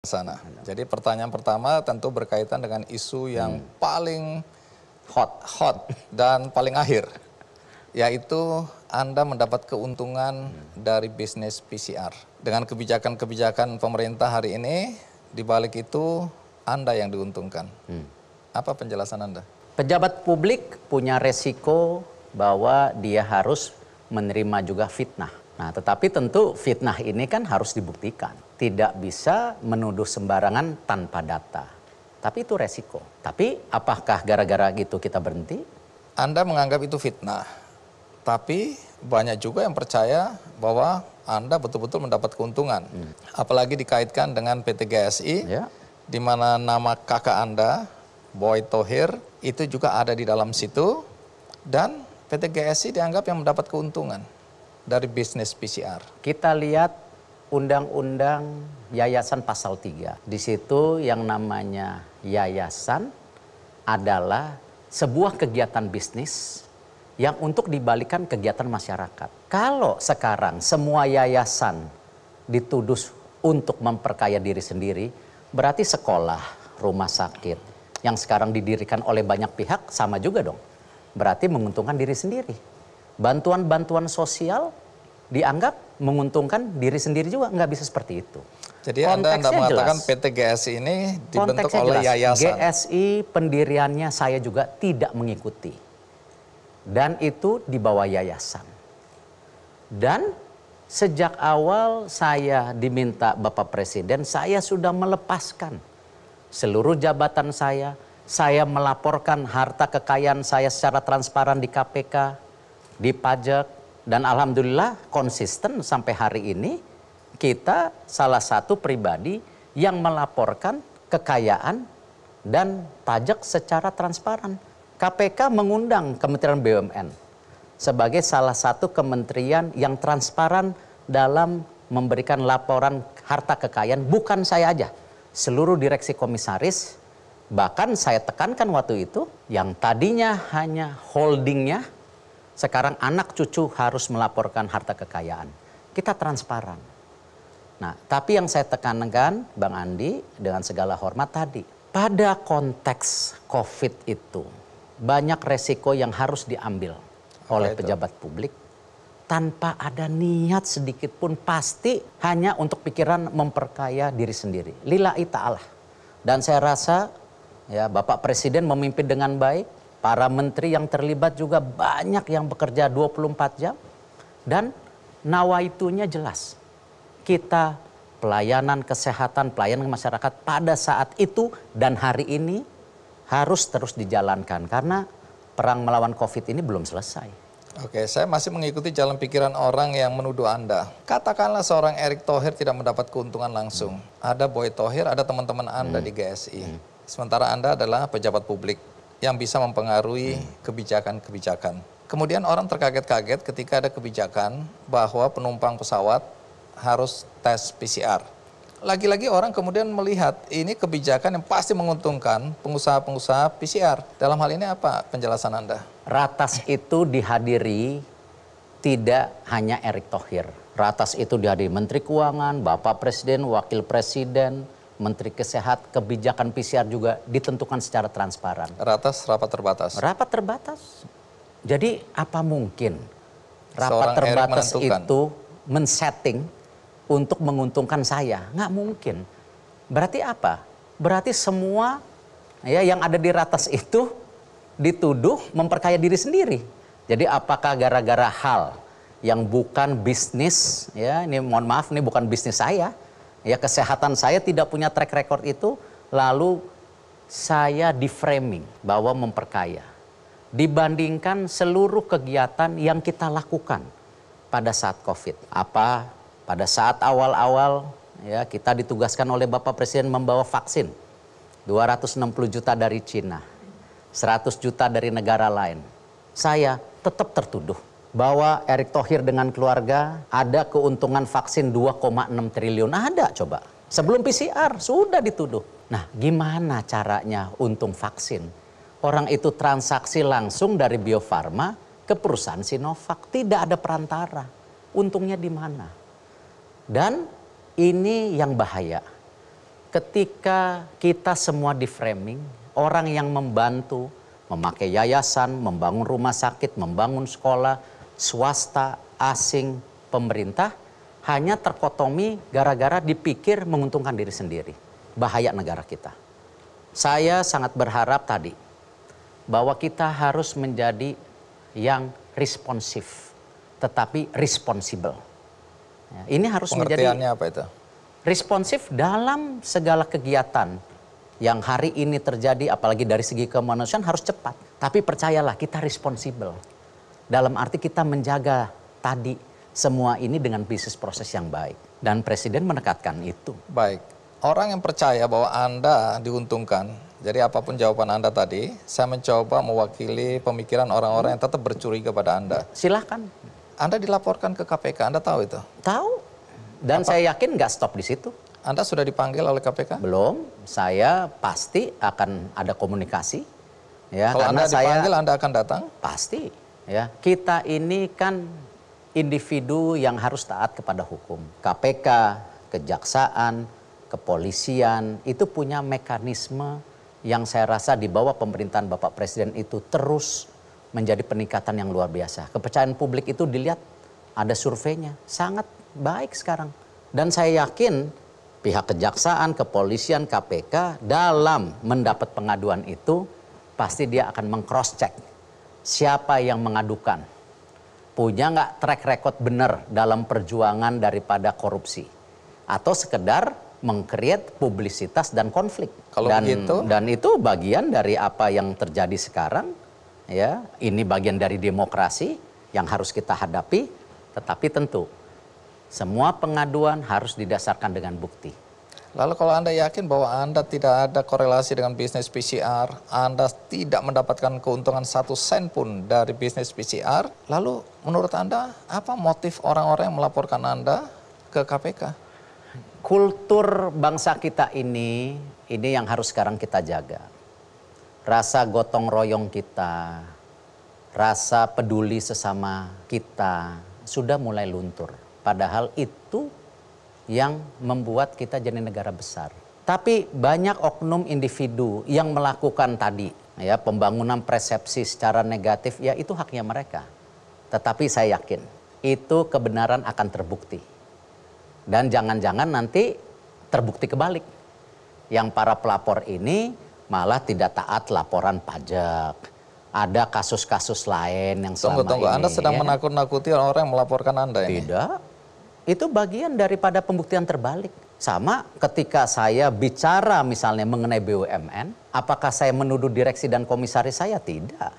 Sana. Jadi pertanyaan pertama tentu berkaitan dengan isu yang paling hot dan paling akhir, yaitu Anda mendapat keuntungan dari bisnis PCR. Dengan kebijakan-kebijakan pemerintah hari ini, di balik itu Anda yang diuntungkan. Apa penjelasan Anda? Pejabat publik punya resiko bahwa dia harus menerima juga fitnah. Nah, tetapi tentu fitnah ini kan harus dibuktikan. Tidak bisa menuduh sembarangan tanpa data. Tapi itu resiko. Tapi apakah gara-gara gitu kita berhenti? Anda menganggap itu fitnah. Tapi banyak juga yang percaya bahwa Anda betul-betul mendapat keuntungan. Apalagi dikaitkan dengan PT GSI, di mana nama kakak Anda, Boy Thohir, itu juga ada di dalam situ. Dan PT GSI dianggap yang mendapat keuntungan dari bisnis PCR. Kita lihat Undang-Undang Yayasan Pasal 3. Di situ yang namanya yayasan adalah sebuah kegiatan bisnis yang untuk dibalikan kegiatan masyarakat. Kalau sekarang semua yayasan dituduh untuk memperkaya diri sendiri, berarti sekolah, rumah sakit yang sekarang didirikan oleh banyak pihak sama juga dong. Berarti menguntungkan diri sendiri. Bantuan-bantuan sosial dianggap menguntungkan diri sendiri juga, nggak bisa seperti itu. Jadi Anda mengatakan jelas. PT GSI ini dibentuk oleh yayasan. GSI pendiriannya saya juga tidak mengikuti. Dan itu di bawah yayasan. Dan sejak awal saya diminta Bapak Presiden, saya sudah melepaskan seluruh jabatan saya melaporkan harta kekayaan saya secara transparan di KPK, di pajak. Dan alhamdulillah konsisten sampai hari ini kita salah satu pribadi yang melaporkan kekayaan dan pajak secara transparan. KPK mengundang Kementerian BUMN sebagai salah satu kementerian yang transparan dalam memberikan laporan harta kekayaan. Bukan saya aja, seluruh direksi komisaris. Bahkan saya tekankan waktu itu yang tadinya hanya holdingnya, sekarang anak cucu harus melaporkan harta kekayaan. Kita transparan. Nah, tapi yang saya tekankan, Bang Andi, dengan segala hormat tadi, pada konteks COVID itu, banyak resiko yang harus diambil oleh pejabat publik tanpa ada niat sedikit pun, pasti hanya untuk pikiran memperkaya diri sendiri. Lillahi ta'ala. Dan saya rasa ya Bapak Presiden memimpin dengan baik. Para menteri yang terlibat juga banyak yang bekerja 24 jam. Dan nawaitunya jelas. Kita pelayanan kesehatan, pelayanan masyarakat pada saat itu dan hari ini harus terus dijalankan. Karena perang melawan COVID ini belum selesai. Oke, saya masih mengikuti jalan pikiran orang yang menuduh Anda. Katakanlah seorang Erick Thohir tidak mendapat keuntungan langsung. Ada Boy Thohir, ada teman-teman Anda di GSI. Sementara Anda adalah pejabat publik yang bisa mempengaruhi kebijakan-kebijakan. Kemudian orang terkaget-kaget ketika ada kebijakan bahwa penumpang pesawat harus tes PCR. Lagi-lagi orang kemudian melihat ini kebijakan yang pasti menguntungkan pengusaha-pengusaha PCR. Dalam hal ini apa penjelasan Anda? Ratas itu dihadiri tidak hanya Erick Thohir. Ratas itu dihadiri Menteri Keuangan, Bapak Presiden, Wakil Presiden, Menteri Kesehatan, kebijakan PCR juga ditentukan secara transparan. Ratas rapat terbatas. Rapat terbatas. Jadi apa mungkin rapat terbatas itu men-setting untuk menguntungkan saya? Nggak mungkin. Berarti apa? Berarti semua ya yang ada di ratas itu dituduh memperkaya diri sendiri. Jadi apakah gara-gara hal yang bukan bisnis, ya ini mohon maaf, ini bukan bisnis saya. Ya kesehatan saya tidak punya track record itu, lalu saya di-framing bahwa memperkaya. Dibandingkan seluruh kegiatan yang kita lakukan pada saat COVID. Apa pada saat awal-awal ya kita ditugaskan oleh Bapak Presiden membawa vaksin. 260 juta dari Cina, 100 juta dari negara lain. Saya tetap tertuduh bahwa Erick Thohir dengan keluarga ada keuntungan vaksin 2,6 triliun. Ada coba. Sebelum PCR sudah dituduh. Nah gimana caranya untung vaksin? Orang itu transaksi langsung dari Bio Farma ke perusahaan Sinovac. Tidak ada perantara. Untungnya di mana? Dan ini yang bahaya. ketika kita semua di framing, orang yang membantu, memakai yayasan, membangun rumah sakit, membangun sekolah, swasta, asing, pemerintah, hanya terkotomi gara-gara dipikir menguntungkan diri sendiri. Bahaya negara kita. Saya sangat berharap tadi, bahwa kita harus menjadi yang responsif, tetapi responsible. Ya, ini harus menjadi Pengertiannya apa itu? responsif dalam segala kegiatan yang hari ini terjadi, apalagi dari segi kemanusiaan harus cepat. Tapi percayalah, kita responsibel. Dalam arti kita menjaga tadi semua ini dengan bisnis proses yang baik. Dan Presiden menekankan itu. Baik, orang yang percaya bahwa Anda diuntungkan, jadi apapun jawaban Anda tadi, saya mencoba mewakili pemikiran orang-orang yang tetap bercuriga pada Anda. Silahkan. Anda dilaporkan ke KPK, Anda tahu itu? Tahu. Dan saya yakin nggak stop di situ. Anda sudah dipanggil oleh KPK? Belum, saya pasti akan ada komunikasi. Ya, Kalau karena Anda dipanggil, Anda akan datang? pasti. Ya, kita ini kan individu yang harus taat kepada hukum. KPK, kejaksaan, kepolisian itu punya mekanisme yang saya rasa di bawah pemerintahan Bapak Presiden itu terus menjadi peningkatan yang luar biasa. Kepercayaan publik itu dilihat ada surveinya sangat baik sekarang. Dan saya yakin pihak kejaksaan, kepolisian, KPK dalam mendapat pengaduan itu pasti dia akan meng-cross check siapa yang mengadukan. Punya nggak track record benar dalam perjuangan daripada korupsi. Atau sekedar meng-create publisitas dan konflik. Kalau begitu? Dan itu bagian dari apa yang terjadi sekarang. Ya, ini bagian dari demokrasi yang harus kita hadapi. Tetapi tentu semua pengaduan harus didasarkan dengan bukti. Lalu kalau Anda yakin bahwa Anda tidak ada korelasi dengan bisnis PCR, Anda tidak mendapatkan keuntungan 1 sen pun dari bisnis PCR, lalu menurut Anda apa motif orang-orang yang melaporkan Anda ke KPK? Kultur bangsa kita ini yang harus sekarang kita jaga. Rasa gotong royong kita, rasa peduli sesama kita sudah mulai luntur. Padahal itu yang membuat kita jadi negara besar. Tapi banyak oknum individu yang melakukan tadi, ya, pembangunan persepsi secara negatif, ya itu haknya mereka. Tetapi saya yakin itu kebenaran akan terbukti. Dan jangan-jangan nanti terbukti kebalik. Yang para pelapor ini malah tidak taat laporan pajak. Ada kasus-kasus lain yang selama Tunggu, ini. Anda sedang menakut-nakuti orang yang melaporkan Anda ini? Tidak. Itu bagian daripada pembuktian terbalik. Sama ketika saya bicara misalnya mengenai BUMN, apakah saya menuduh direksi dan komisaris saya? Tidak.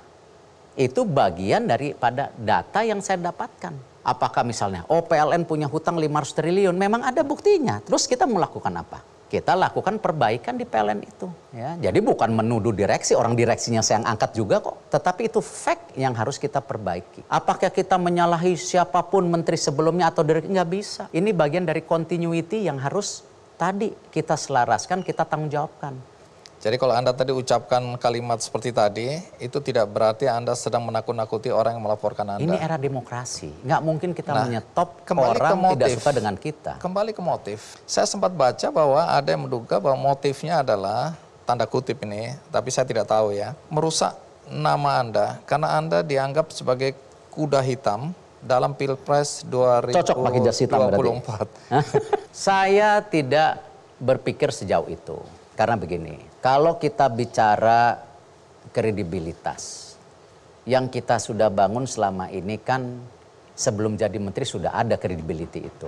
Itu bagian daripada data yang saya dapatkan. Apakah misalnya, PLN punya hutang 500 triliun, memang ada buktinya. Terus kita melakukan apa? Kita lakukan perbaikan di PLN itu. Ya, jadi bukan menuduh direksi, orang direksinya saya angkat juga kok. Tetapi itu fact yang harus kita perbaiki. Apakah kita menyalahi siapapun menteri sebelumnya atau direksi? Nggak bisa. Ini bagian dari continuity yang harus tadi kita selaraskan, kita tanggung jawabkan. Jadi kalau Anda tadi ucapkan kalimat seperti tadi, itu tidak berarti Anda sedang menakut-nakuti orang yang melaporkan Anda. Ini era demokrasi. Nggak mungkin kita menyetop kembali orang ke motif. tidak suka dengan kita. Kembali ke motif. Saya sempat baca bahwa ada yang menduga bahwa motifnya adalah, tanda kutip ini, tapi saya tidak tahu ya, merusak nama Anda karena Anda dianggap sebagai kuda hitam dalam Pilpres 2024. Cocok pakai jas hitam berarti. Saya tidak berpikir sejauh itu. Karena begini, kalau kita bicara kredibilitas, yang kita sudah bangun selama ini kan sebelum jadi menteri sudah ada kredibiliti itu.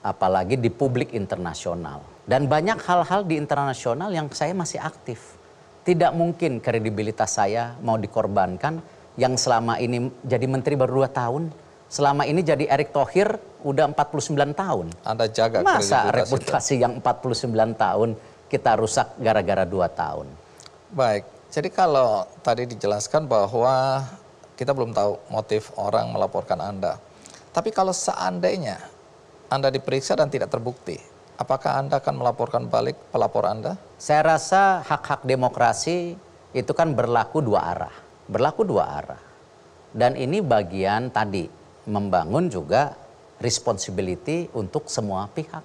Apalagi di publik internasional. Dan banyak hal-hal di internasional yang saya masih aktif. Tidak mungkin kredibilitas saya mau dikorbankan yang selama ini jadi menteri baru 2 tahun. Selama ini jadi Erick Thohir udah 49 tahun. Anda jaga masa kredibilitas reputasi itu? Yang 49 tahun kita rusak gara-gara 2 tahun. Baik, jadi kalau tadi dijelaskan bahwa kita belum tahu motif orang melaporkan Anda. Tapi kalau seandainya Anda diperiksa dan tidak terbukti, apakah Anda akan melaporkan balik pelapor Anda? Saya rasa hak-hak demokrasi itu kan berlaku 2 arah. Berlaku 2 arah. Dan ini bagian tadi membangun juga responsibility untuk semua pihak.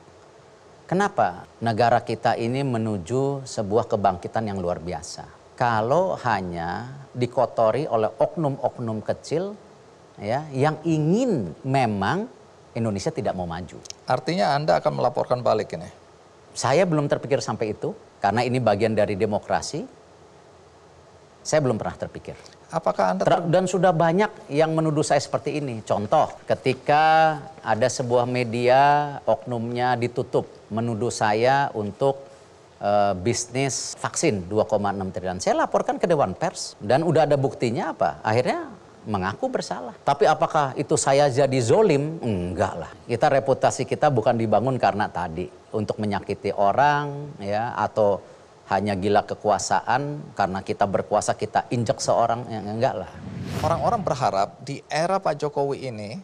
Kenapa negara kita ini menuju sebuah kebangkitan yang luar biasa? Kalau hanya dikotori oleh oknum-oknum kecil ya, yang ingin memang Indonesia tidak mau maju. Artinya Anda akan melaporkan balik ini? Saya belum terpikir sampai itu, karena ini bagian dari demokrasi. Saya belum pernah terpikir. Apakah Anda Dan sudah banyak yang menuduh saya seperti ini. Contoh, ketika ada sebuah media oknumnya ditutup, menuduh saya untuk bisnis vaksin 2,6 triliun. Saya laporkan ke Dewan Pers dan udah ada buktinya apa? Akhirnya mengaku bersalah. Tapi apakah itu saya jadi zolim? Enggak lah. Reputasi kita bukan dibangun karena tadi untuk menyakiti orang ya, atau hanya gila kekuasaan karena kita berkuasa kita injek seorang, ya enggak lah. Orang-orang berharap di era Pak Jokowi ini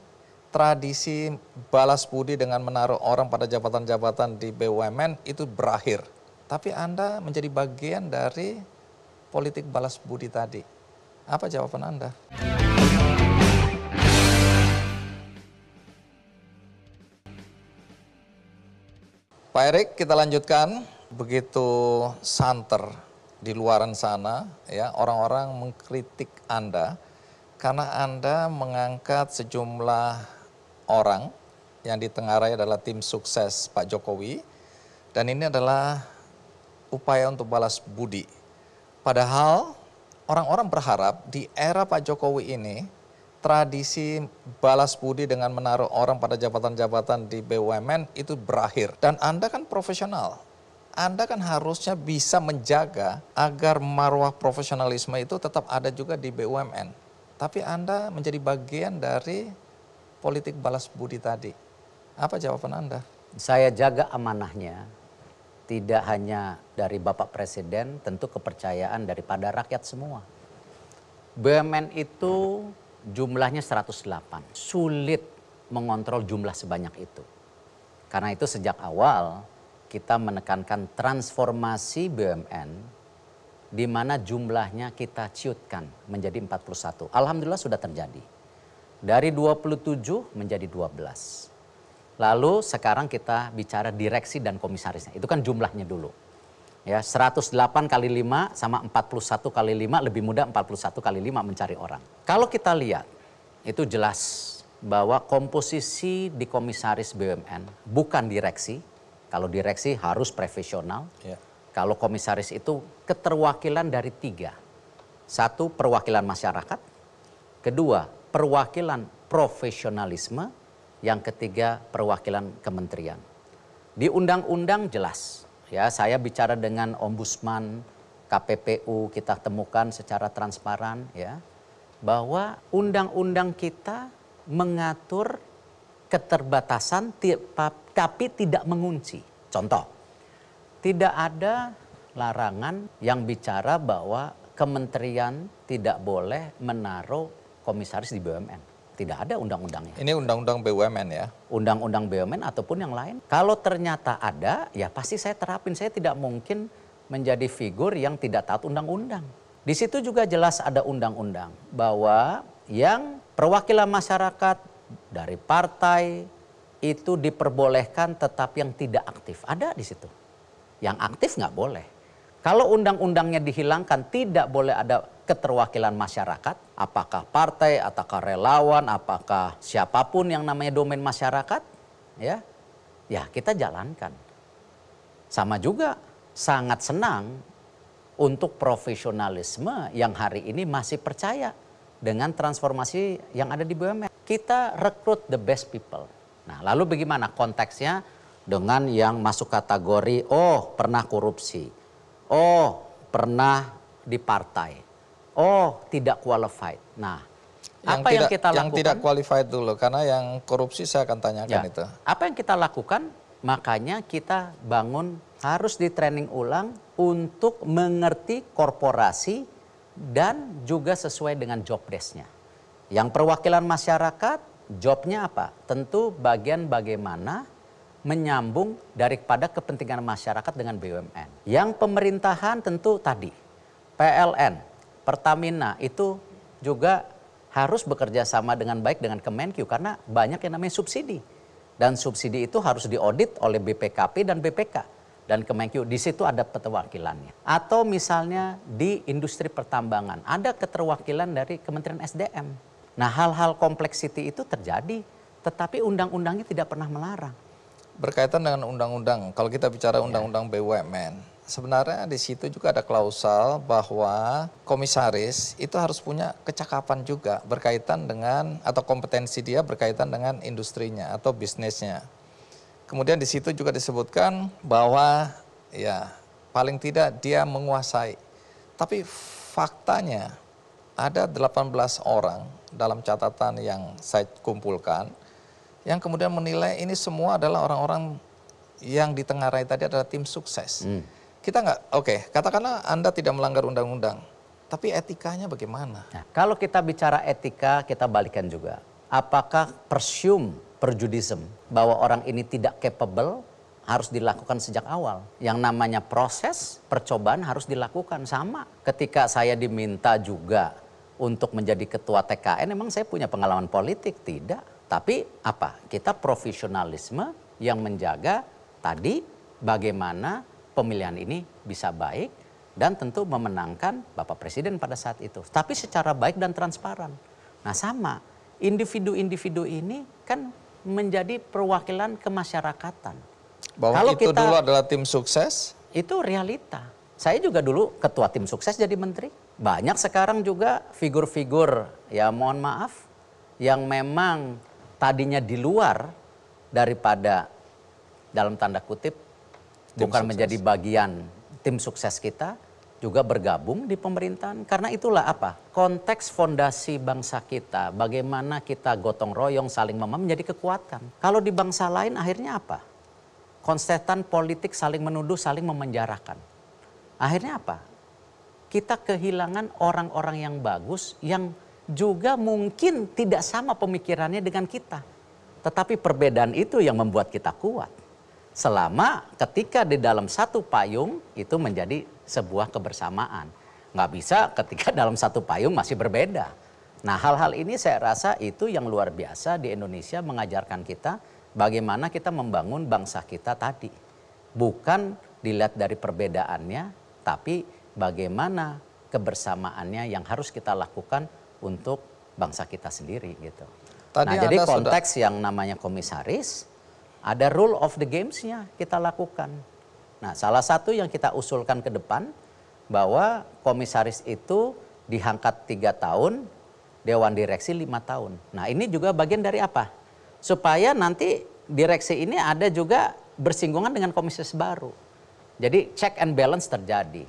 tradisi balas budi dengan menaruh orang pada jabatan-jabatan di BUMN itu berakhir. Tapi Anda menjadi bagian dari politik balas budi tadi. Apa jawaban Anda? Pak Erik, kita lanjutkan. Begitu santer di luaran sana, ya orang-orang mengkritik Anda karena Anda mengangkat sejumlah orang yang ditengarai adalah tim sukses Pak Jokowi, dan ini adalah upaya untuk balas budi. Padahal orang-orang berharap di era Pak Jokowi ini tradisi balas budi dengan menaruh orang pada jabatan-jabatan di BUMN itu berakhir. Dan Anda kan profesional. Anda kan harusnya bisa menjaga agar marwah profesionalisme itu tetap ada juga di BUMN. Tapi Anda menjadi bagian dari politik balas budi tadi. Apa jawaban Anda? Saya jaga amanahnya, tidak hanya dari Bapak Presiden, tentu kepercayaan daripada rakyat semua. BUMN itu jumlahnya 108. Sulit mengontrol jumlah sebanyak itu. Karena itu sejak awal kita menekankan transformasi BUMN di mana jumlahnya kita ciutkan menjadi 41. Alhamdulillah sudah terjadi. Dari 27 menjadi 12. Lalu sekarang kita bicara direksi dan komisarisnya. Itu kan jumlahnya dulu. Ya, 108 kali 5 sama 41 kali 5, lebih mudah 41 kali 5 mencari orang. Kalau kita lihat, itu jelas bahwa komposisi di komisaris BUMN bukan direksi. Kalau direksi harus profesional. Ya. Kalau komisaris itu keterwakilan dari 3. 1, perwakilan masyarakat. 2, perwakilan profesionalisme. Yang 3, perwakilan kementerian. Di undang-undang jelas. Ya, saya bicara dengan ombudsman, KPPU, kita temukan secara transparan ya, bahwa undang-undang kita mengatur keterbatasan tapi tidak mengunci. Contoh, tidak ada larangan yang bicara bahwa kementerian tidak boleh menaruh komisaris di BUMN. Tidak ada undang-undangnya. Ini undang-undang BUMN ya? Undang-undang BUMN ataupun yang lain. Kalau ternyata ada, ya pasti saya terapin. Saya tidak mungkin menjadi figur yang tidak taat undang-undang. Di situ juga jelas ada undang-undang bahwa yang perwakilan masyarakat dari partai itu diperbolehkan, tetapi yang tidak aktif ada di situ. Yang aktif nggak boleh. Kalau undang-undangnya dihilangkan, tidak boleh ada keterwakilan masyarakat, apakah partai, apakah relawan, apakah siapapun yang namanya domain masyarakat, ya kita jalankan. Sama juga sangat senang untuk profesionalisme yang hari ini masih percaya dengan transformasi yang ada di BUMN. Kita rekrut the best people. Nah, lalu bagaimana konteksnya dengan yang masuk kategori, oh pernah korupsi, oh pernah di partai, oh tidak qualified. Nah, apa yang kita lakukan? Yang tidak qualified dulu, karena yang korupsi saya akan tanyakan itu. Apa yang kita lakukan? Makanya kita bangun, harus di training ulang untuk mengerti korporasi dan juga sesuai dengan job desk-nya. Yang perwakilan masyarakat, jobnya apa? Tentu bagian bagaimana menyambung daripada kepentingan masyarakat dengan BUMN. Yang pemerintahan tentu tadi, PLN, Pertamina itu juga harus bekerja sama dengan baik dengan Kemenkyu karena banyak yang namanya subsidi. Dan subsidi itu harus diaudit oleh BPKP dan BPK. Dan Kemenkyu, di situ ada keterwakilannya. Atau misalnya di industri pertambangan, ada keterwakilan dari Kementerian SDM. Nah, hal-hal kompleksiti itu terjadi, tetapi undang-undangnya tidak pernah melarang. Berkaitan dengan undang-undang, kalau kita bicara undang-undang BUMN, sebenarnya di situ juga ada klausal bahwa komisaris itu harus punya kecakapan juga berkaitan dengan atau kompetensi dia berkaitan dengan industrinya atau bisnisnya. Kemudian di situ juga disebutkan bahwa ya paling tidak dia menguasai. Tapi faktanya ada 18 orang dalam catatan yang saya kumpulkan yang kemudian menilai ini semua adalah orang-orang yang ditengarai tadi adalah tim sukses. Kita nggak, oke, katakanlah Anda tidak melanggar undang-undang, tapi etikanya bagaimana? Nah, kalau kita bicara etika, kita balikan juga. Apakah prejudice bahwa orang ini tidak capable harus dilakukan sejak awal? Yang namanya proses percobaan harus dilakukan sama. Ketika saya diminta juga untuk menjadi ketua TKN, memang saya punya pengalaman politik? Tidak. Tapi apa? Kita profesionalisme yang menjaga tadi bagaimana pemilihan ini bisa baik dan tentu memenangkan Bapak Presiden pada saat itu. Tapi secara baik dan transparan. Nah sama, individu-individu ini kan menjadi perwakilan kemasyarakatan. Bahwa Kalau itu kita, dulu adalah tim sukses? Itu realita. Saya juga dulu ketua tim sukses jadi menteri. Banyak sekarang juga figur-figur, ya mohon maaf, yang memang tadinya di luar daripada dalam tanda kutip bukan menjadi bagian tim sukses kita, juga bergabung di pemerintahan. Karena itulah apa? Konteks fondasi bangsa kita, bagaimana kita gotong royong saling menjadi kekuatan. Kalau di bangsa lain akhirnya apa? Konstetan politik saling menuduh, saling memenjarakan. Akhirnya apa? Kita kehilangan orang-orang yang bagus yang juga mungkin tidak sama pemikirannya dengan kita. Tetapi perbedaan itu yang membuat kita kuat. Selama ketika di dalam satu payung itu menjadi sebuah kebersamaan. Nggak bisa ketika dalam satu payung masih berbeda. Nah hal-hal ini saya rasa itu yang luar biasa di Indonesia mengajarkan kita bagaimana kita membangun bangsa kita tadi. Bukan dilihat dari perbedaannya, tapi bagaimana kebersamaannya yang harus kita lakukan untuk bangsa kita sendiri gitu. Nah jadi konteks yang namanya komisaris, ada rule of the games-nya kita lakukan. Nah salah satu yang kita usulkan ke depan, bahwa komisaris itu diangkat 3 tahun, dewan direksi 5 tahun. Nah ini juga bagian dari apa? Supaya nanti direksi ini ada juga bersinggungan dengan komisaris baru. Jadi check and balance terjadi.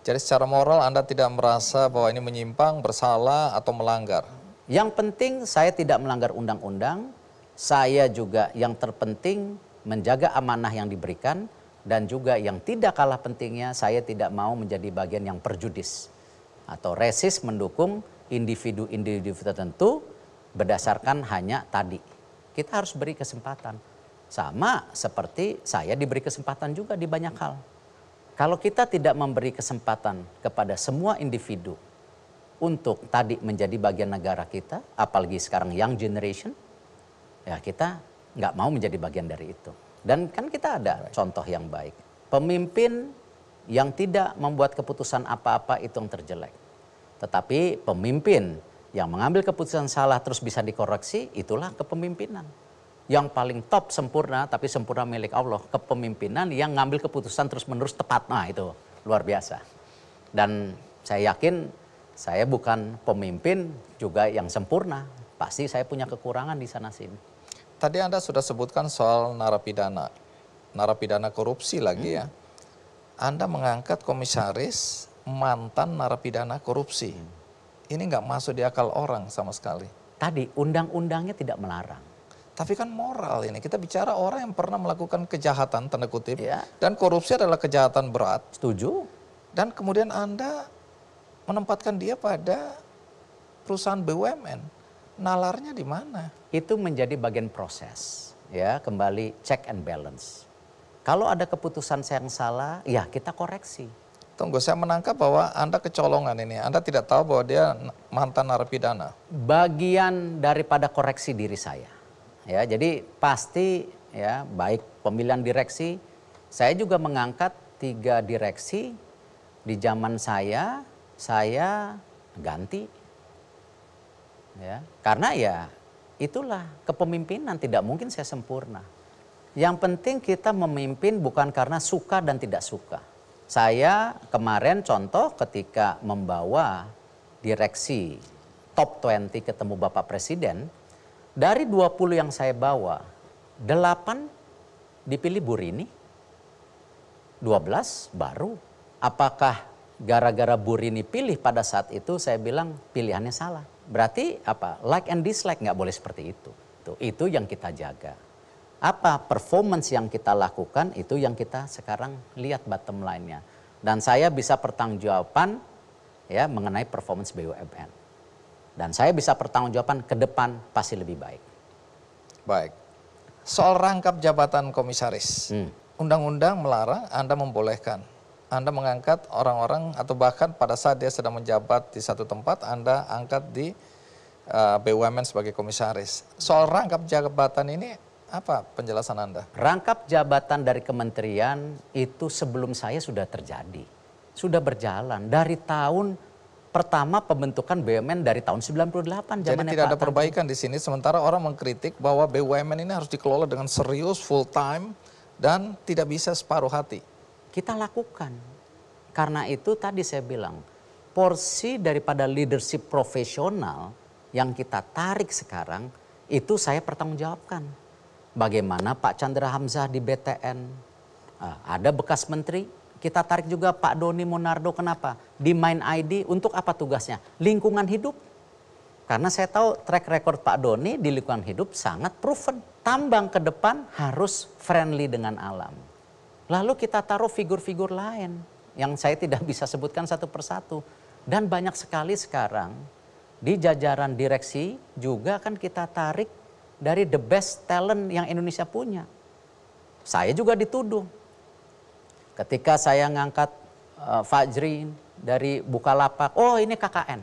Jadi secara moral Anda tidak merasa bahwa ini menyimpang, bersalah, atau melanggar? Yang penting saya tidak melanggar undang-undang, saya juga yang terpenting menjaga amanah yang diberikan, dan juga yang tidak kalah pentingnya saya tidak mau menjadi bagian yang perjudis atau resis mendukung individu-individu tertentu berdasarkan hanya tadi. Kita harus beri kesempatan. Sama seperti saya diberi kesempatan juga di banyak hal. Kalau kita tidak memberi kesempatan kepada semua individu untuk tadi menjadi bagian negara kita, apalagi sekarang young generation, ya kita nggak mau menjadi bagian dari itu. Dan kan kita ada contoh yang baik. Pemimpin yang tidak membuat keputusan apa-apa itu yang terjelek. Tetapi pemimpin yang mengambil keputusan salah terus bisa dikoreksi, itulah kepemimpinan. Yang paling top sempurna, tapi sempurna milik Allah. Kepemimpinan yang ngambil keputusan terus-menerus tepat. Nah itu luar biasa. Dan saya yakin saya bukan pemimpin juga yang sempurna. Pasti saya punya kekurangan di sana-sini. Tadi Anda sudah sebutkan soal narapidana korupsi lagi ya. Anda mengangkat komisaris mantan narapidana korupsi. Ini nggak masuk di akal orang sama sekali. Tadi undang-undangnya tidak melarang. Tapi kan moral ini, kita bicara orang yang pernah melakukan kejahatan, tanda kutip, Ya. dan korupsi adalah kejahatan berat. Setuju? Dan kemudian Anda menempatkan dia pada perusahaan BUMN. Nalarnya di mana? Itu menjadi bagian proses. Ya, kembali check and balance. Kalau ada keputusan yang salah, ya kita koreksi. Tunggu, saya menangkap bahwa Anda kecolongan ini. Anda tidak tahu bahwa dia mantan narapidana. Bagian daripada koreksi diri saya. Ya, jadi pasti ya baik pemilihan direksi, saya juga mengangkat 3 direksi di zaman saya ganti. Ya, karena ya itulah kepemimpinan, tidak mungkin saya sempurna. Yang penting kita memimpin bukan karena suka dan tidak suka. Saya kemarin contoh ketika membawa direksi top 20 ketemu Bapak Presiden, dari 20 yang saya bawa, 8 dipilih Bu Rini, 12 baru. Apakah gara-gara Bu Rini pilih pada saat itu, saya bilang pilihannya salah. Berarti apa? Like and dislike, nggak boleh seperti itu. Itu yang kita jaga. Apa performance yang kita lakukan, itu yang kita sekarang lihat bottom line-nya. Dan saya bisa pertanggungjawaban ya mengenai performance BUMN. Dan saya bisa pertanggungjawaban ke depan pasti lebih baik. Baik. Soal rangkap jabatan komisaris. Undang-undang melarang, Anda membolehkan. Anda mengangkat orang-orang atau bahkan pada saat dia sedang menjabat di satu tempat, Anda angkat di BUMN sebagai komisaris. Soal rangkap jabatan ini, apa penjelasan Anda? Rangkap jabatan dari kementerian itu sebelum saya sudah terjadi. Sudah berjalan dari tahun pertama pembentukan BUMN dari tahun 98. Jadi tidak ada perbaikan di sini, sementara orang mengkritik bahwa BUMN ini harus dikelola dengan serius, full time, dan tidak bisa separuh hati. Kita lakukan. Karena itu tadi saya bilang, porsi daripada leadership profesional yang kita tarik sekarang, itu saya pertanggungjawabkan. Bagaimana Pak Chandra Hamzah di BTN, ada bekas menteri, kita tarik juga Pak Doni Monardo. Kenapa? Di Mind ID untuk apa tugasnya? Lingkungan hidup. Karena saya tahu track record Pak Doni di lingkungan hidup sangat proven. Tambang ke depan harus friendly dengan alam. Lalu kita taruh figur-figur lain yang saya tidak bisa sebutkan satu persatu. Dan banyak sekali sekarang di jajaran direksi juga kan kita tarik dari the best talent yang Indonesia punya. Saya juga dituduh. Ketika saya ngangkat Fajri dari Bukalapak, oh ini KKN.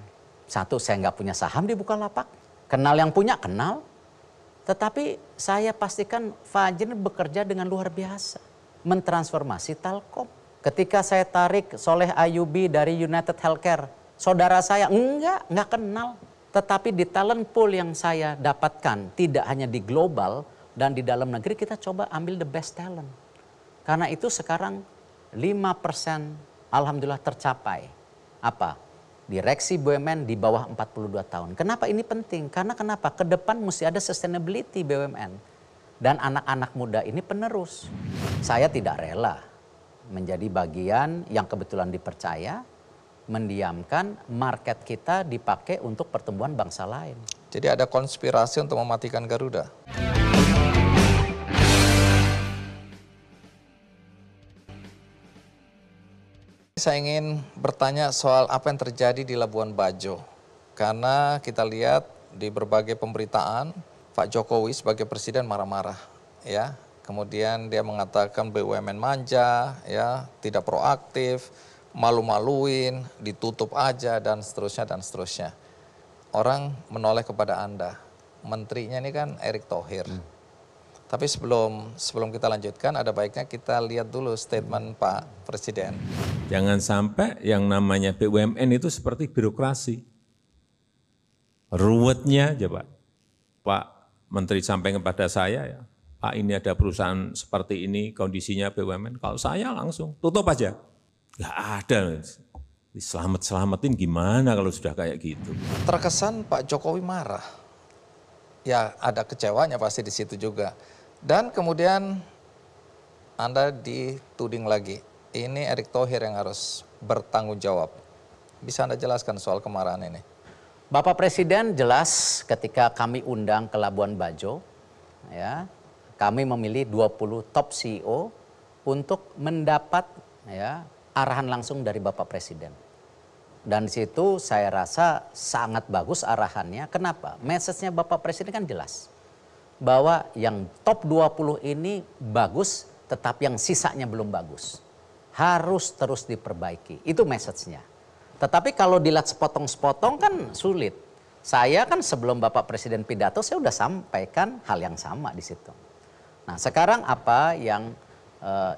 Satu, saya nggak punya saham di Bukalapak. Kenal yang punya, kenal. Tetapi saya pastikan Fajri bekerja dengan luar biasa. Mentransformasi Telkom. Ketika saya tarik Soleh Ayubi dari United Healthcare, saudara saya nggak kenal. Tetapi di talent pool yang saya dapatkan, tidak hanya di global dan di dalam negeri, kita coba ambil the best talent. Karena itu sekarang 5% alhamdulillah tercapai. Apa? Direksi BUMN di bawah 42 tahun. Kenapa ini penting? Karena kenapa? Ke depan mesti ada sustainability BUMN. Dan anak-anak muda ini penerus. Saya tidak rela menjadi bagian yang kebetulan dipercaya, mendiamkan market kita dipakai untuk pertumbuhan bangsa lain. Jadi ada konspirasi untuk mematikan Garuda. Saya ingin bertanya soal apa yang terjadi di Labuan Bajo. Karena kita lihat di berbagai pemberitaan, Pak Jokowi sebagai presiden marah-marah. Ya. Kemudian dia mengatakan BUMN manja, ya, tidak proaktif, malu-maluin, ditutup aja, dan seterusnya, dan seterusnya. Orang menoleh kepada Anda. Menterinya ini kan Erick Thohir. Tapi sebelum kita lanjutkan, ada baiknya kita lihat dulu statement Pak Presiden. Jangan sampai yang namanya BUMN itu seperti birokrasi. Ruwetnya aja Pak. Pak Menteri sampaikan kepada saya, ya, Pak ini ada perusahaan seperti ini, kondisinya BUMN. Kalau saya langsung tutup aja. Nggak ada. Diselamat-selamatin gimana kalau sudah kayak gitu. Terkesan Pak Jokowi marah. Ya ada kecewanya pasti di situ juga. Dan kemudian Anda dituding lagi. Ini Erick Thohir yang harus bertanggung jawab. Bisa Anda jelaskan soal kemarahan ini? Bapak Presiden jelas ketika kami undang ke Labuan Bajo, ya, kami memilih 20 top CEO untuk mendapat ya, arahan langsung dari Bapak Presiden. Dan di situ saya rasa sangat bagus arahannya. Kenapa? Message-nya Bapak Presiden kan jelas. Bahwa yang top 20 ini bagus, tetapi yang sisanya belum bagus. Harus terus diperbaiki. Itu message-nya. Tetapi kalau dilihat sepotong-sepotong kan sulit. Saya kan sebelum Bapak Presiden pidato saya sudah sampaikan hal yang sama di situ. Nah sekarang apa yang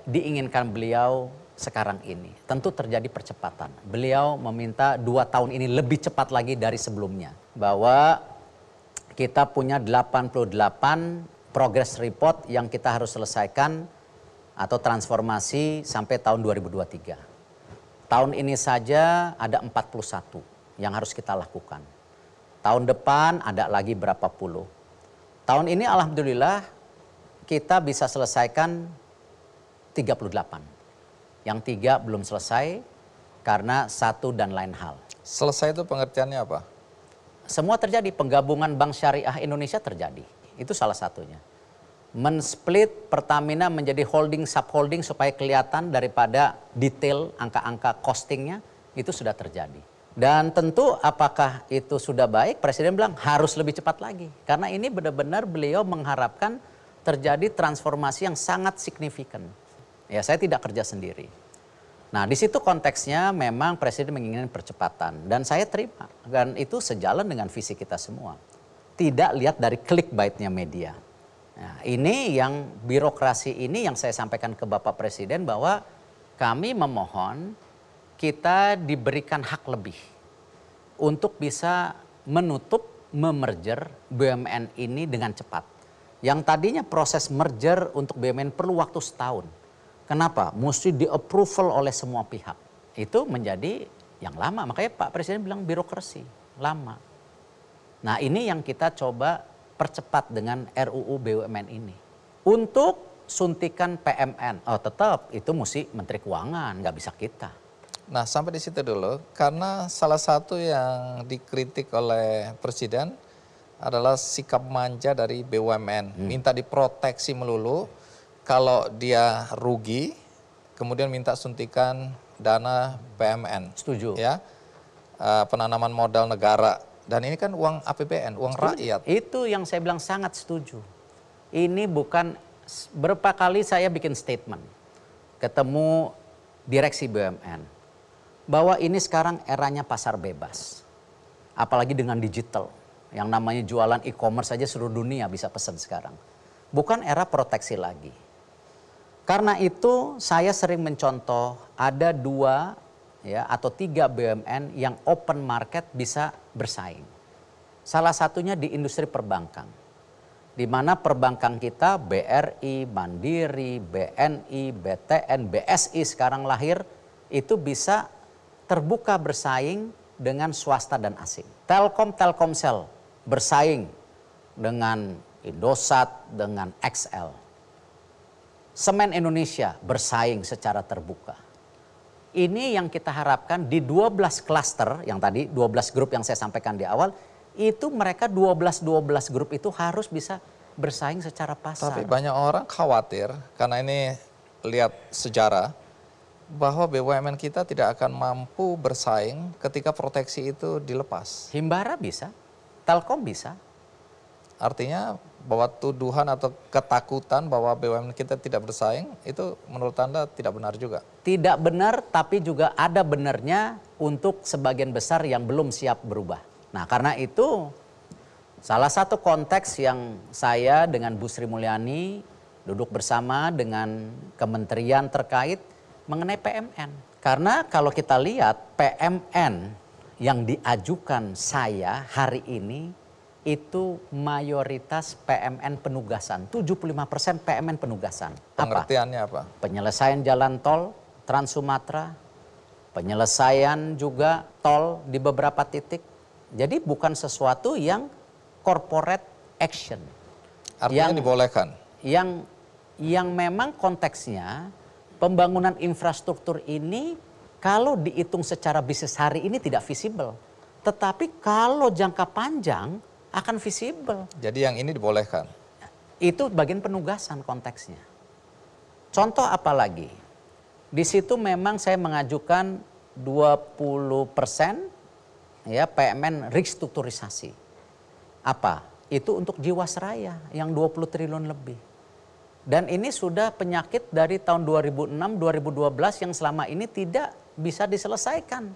diinginkan beliau sekarang ini? Tentu terjadi percepatan. Beliau meminta 2 tahun ini lebih cepat lagi dari sebelumnya. Bahwa kita punya 88 progress report yang kita harus selesaikan atau transformasi sampai tahun 2023. Tahun ini saja ada 41 yang harus kita lakukan. Tahun depan ada lagi berapa puluh. Tahun ini alhamdulillah kita bisa selesaikan 38. Yang 3 belum selesai karena satu dan lain hal. Selesai itu pengertiannya apa? Semua terjadi, penggabungan Bank Syariah Indonesia terjadi. Itu salah satunya. Men-split Pertamina menjadi holding subholding supaya kelihatan daripada detail angka-angka costingnya itu sudah terjadi. Dan tentu apakah itu sudah baik? Presiden bilang harus lebih cepat lagi. Karena ini benar-benar beliau mengharapkan terjadi transformasi yang sangat signifikan. Ya, saya tidak kerja sendiri. Nah, di situ konteksnya memang Presiden menginginkan percepatan. Dan saya terima. Dan itu sejalan dengan visi kita semua. Tidak lihat dari clickbait-nya media. Nah, ini yang birokrasi ini yang saya sampaikan ke Bapak Presiden bahwa kami memohon kita diberikan hak lebih untuk bisa menutup, memerger BUMN ini dengan cepat. Yang tadinya proses merger untuk BUMN perlu waktu setahun. Kenapa? Mesti di-approval oleh semua pihak. Itu menjadi yang lama. Makanya Pak Presiden bilang birokrasi, lama. Nah ini yang kita coba percepat dengan RUU BUMN ini. Untuk suntikan PMN, tetap itu mesti Menteri Keuangan, nggak bisa kita. Nah sampai di situ dulu, karena salah satu yang dikritik oleh Presiden adalah sikap manja dari BUMN. Minta diproteksi melulu. Kalau dia rugi, kemudian minta suntikan dana PMN. Setuju. Ya, penanaman modal negara. Dan ini kan uang APBN, uang rakyat. Itu yang saya bilang sangat setuju. Ini bukan, berapa kali saya bikin statement. Ketemu direksi BUMN. Bahwa ini sekarang eranya pasar bebas. Apalagi dengan digital. Yang namanya jualan e-commerce saja seluruh dunia bisa pesan sekarang. Bukan era proteksi lagi. Karena itu saya sering mencontoh ada 2 ya, atau 3 BUMN yang open market bisa bersaing. Salah satunya di industri perbankan. Di mana perbankan kita BRI, Mandiri, BNI, BTN, BSI sekarang lahir itu bisa terbuka bersaing dengan swasta dan asing. Telkomsel bersaing dengan Indosat, dengan XL. Semen Indonesia bersaing secara terbuka. Ini yang kita harapkan di 12 klaster, yang tadi 12 grup yang saya sampaikan di awal, itu mereka 12 grup itu harus bisa bersaing secara pasar. Tapi banyak orang khawatir, karena ini lihat sejarah, bahwa BUMN kita tidak akan mampu bersaing ketika proteksi itu dilepas. Himbara bisa, Telkom bisa. Artinya bahwa tuduhan atau ketakutan bahwa BUMN kita tidak bersaing itu menurut Anda tidak benar juga? Tidak benar, tapi juga ada benarnya untuk sebagian besar yang belum siap berubah. Nah karena itu salah satu konteks yang saya dengan Bu Sri Mulyani duduk bersama dengan kementerian terkait mengenai PMN. Karena kalau kita lihat PMN yang diajukan saya hari ini itu mayoritas PMN penugasan, 75% PMN penugasan. Pengertiannya apa? Penyelesaian jalan tol Trans Sumatera, penyelesaian juga tol di beberapa titik. Jadi bukan sesuatu yang corporate action. Artinya yang dibolehkan? Yang memang konteksnya pembangunan infrastruktur ini kalau dihitung secara bisnis hari ini tidak visible. Tetapi kalau jangka panjang akan visible. Jadi yang ini dibolehkan? Itu bagian penugasan konteksnya. Contoh apa lagi? Di situ memang saya mengajukan 20% ya PMN restrukturisasi. Apa? Itu untuk Jiwasraya yang 20 triliun lebih. Dan ini sudah penyakit dari tahun 2006-2012 yang selama ini tidak bisa diselesaikan.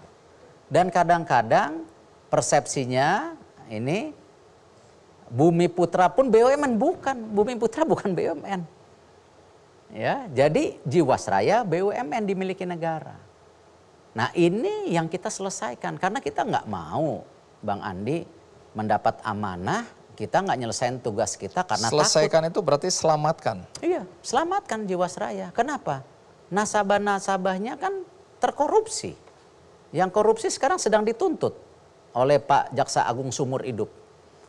Dan kadang-kadang persepsinya ini Bumi Putra pun BUMN bukan, Bumi Putra bukan BUMN. Ya, jadi Jiwasraya BUMN dimiliki negara. Nah ini yang kita selesaikan karena kita nggak mau Bang Andi mendapat amanah kita nggak nyelesain tugas kita karena Selesaikan takut. itu berarti selamatkan. Iya, selamatkan Jiwasraya. Kenapa? Nasabah-nasabahnya kan terkorupsi. Yang korupsi sekarang sedang dituntut oleh Pak Jaksa Agung seumur hidup.